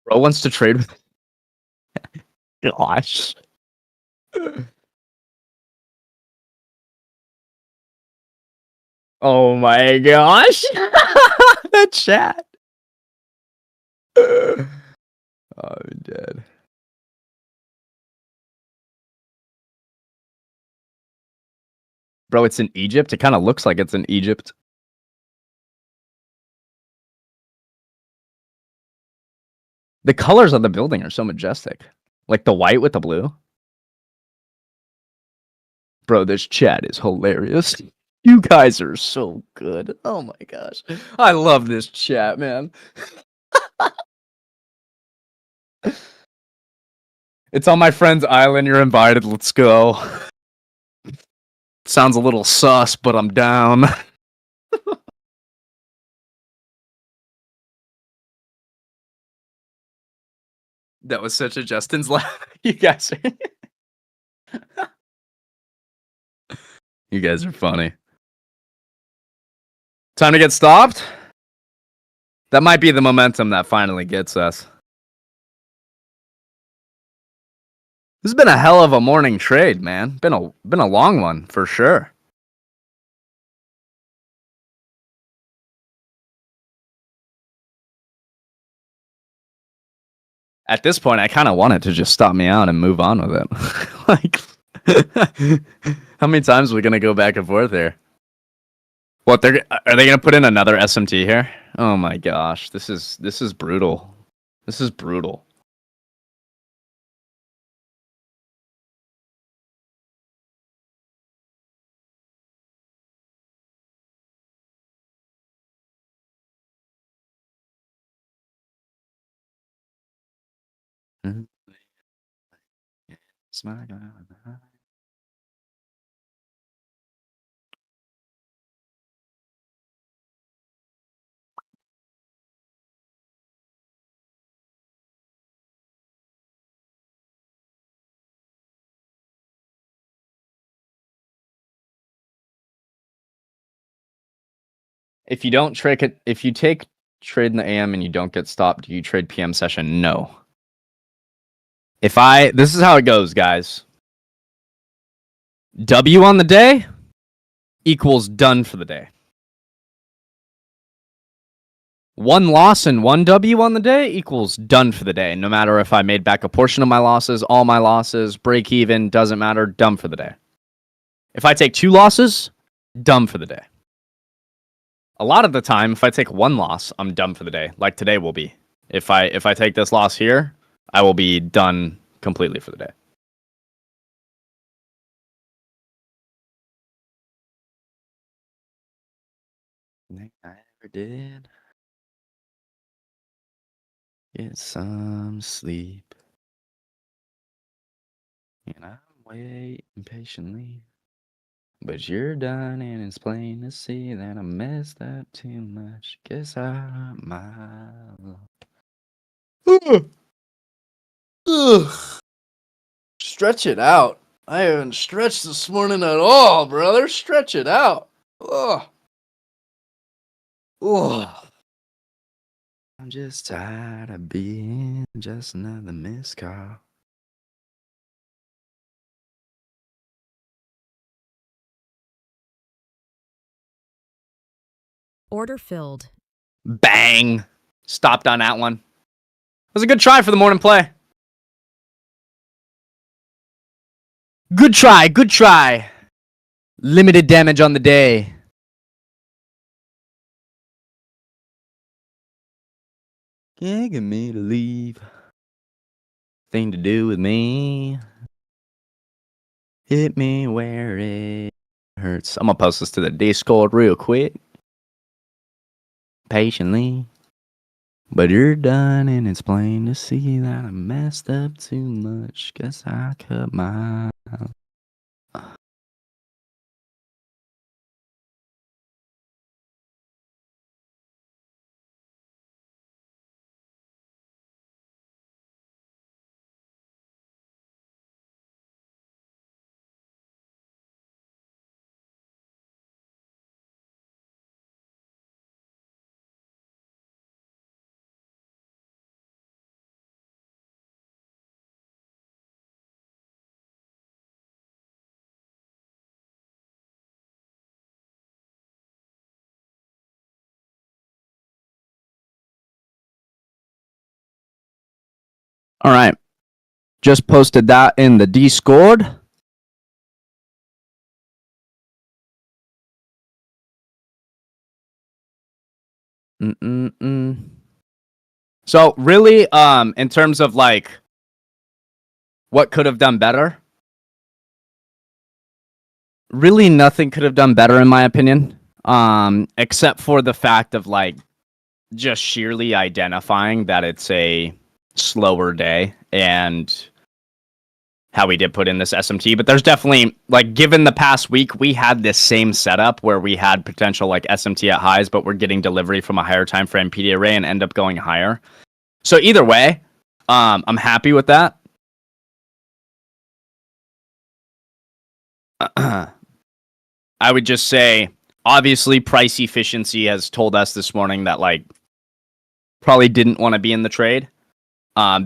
Bro wants to trade with. Gosh. Oh my gosh. The chat. Oh, I'm dead. Bro, it's in Egypt. It kind of looks like it's in Egypt. The colors of the building are so majestic. Like the white with the blue. Bro, this chat is hilarious. You guys are so good. Oh my gosh. I love this chat, man. It's on my friend's island. You're invited. Let's go. Sounds a little sus, but I'm down. That was such a Justin's laugh. You guys are You guys are funny. Time to get stopped? That might be the momentum that finally gets us. This has been a hell of a morning trade, man. Been a long one for sure. At this point, I kind of want it to just stop me out and move on with it. Like, how many times are we gonna go back and forth here? What are they gonna put in another SMT here? Oh my gosh, this is brutal. This is brutal. If you don't trick it, if you take trade in the AM and you don't get stopped, do you trade PM session? No. This is how it goes, guys. W on the day equals done for the day. 1 loss and 1 W on the day equals done for the day. No matter if I made back a portion of my losses, all my losses, break even, doesn't matter, done for the day. If I take 2 losses, done for the day. A lot of the time, if I take 1 loss, I'm done for the day, like today will be. If I take this loss here, I will be done completely for the day. I ever did get some sleep, and I'm waiting patiently. But you're done, and it's plain to see that I messed up too much. Guess I might. Stretch it out. I haven't stretched this morning at all, brother. Stretch it out. Ugh. Ugh. I'm just tired of being just another missed call. Order filled. Bang! Stopped on that one. It was a good try for the morning play. Good try, good try. Limited damage on the day. Can't get me to leave. Thing to do with me. Hit me where it hurts. I'm gonna post this to the Discord real quick. Patiently. But you're done, and it's plain to see that I messed up too much. Guess I cut my All right. Just posted that in the Discord. So really, in terms of like what could have done better, really nothing could have done better in my opinion. Except for the fact of like just sheerly identifying that it's a slower day and how we did put in this SMT. But there's definitely, like, given the past week, we had this same setup where we had potential like SMT at highs, but we're getting delivery from a higher time frame PD array and end up going higher. So either way, I'm happy with that. I would just say, obviously, price efficiency has told us this morning that like probably didn't want to be in the trade. That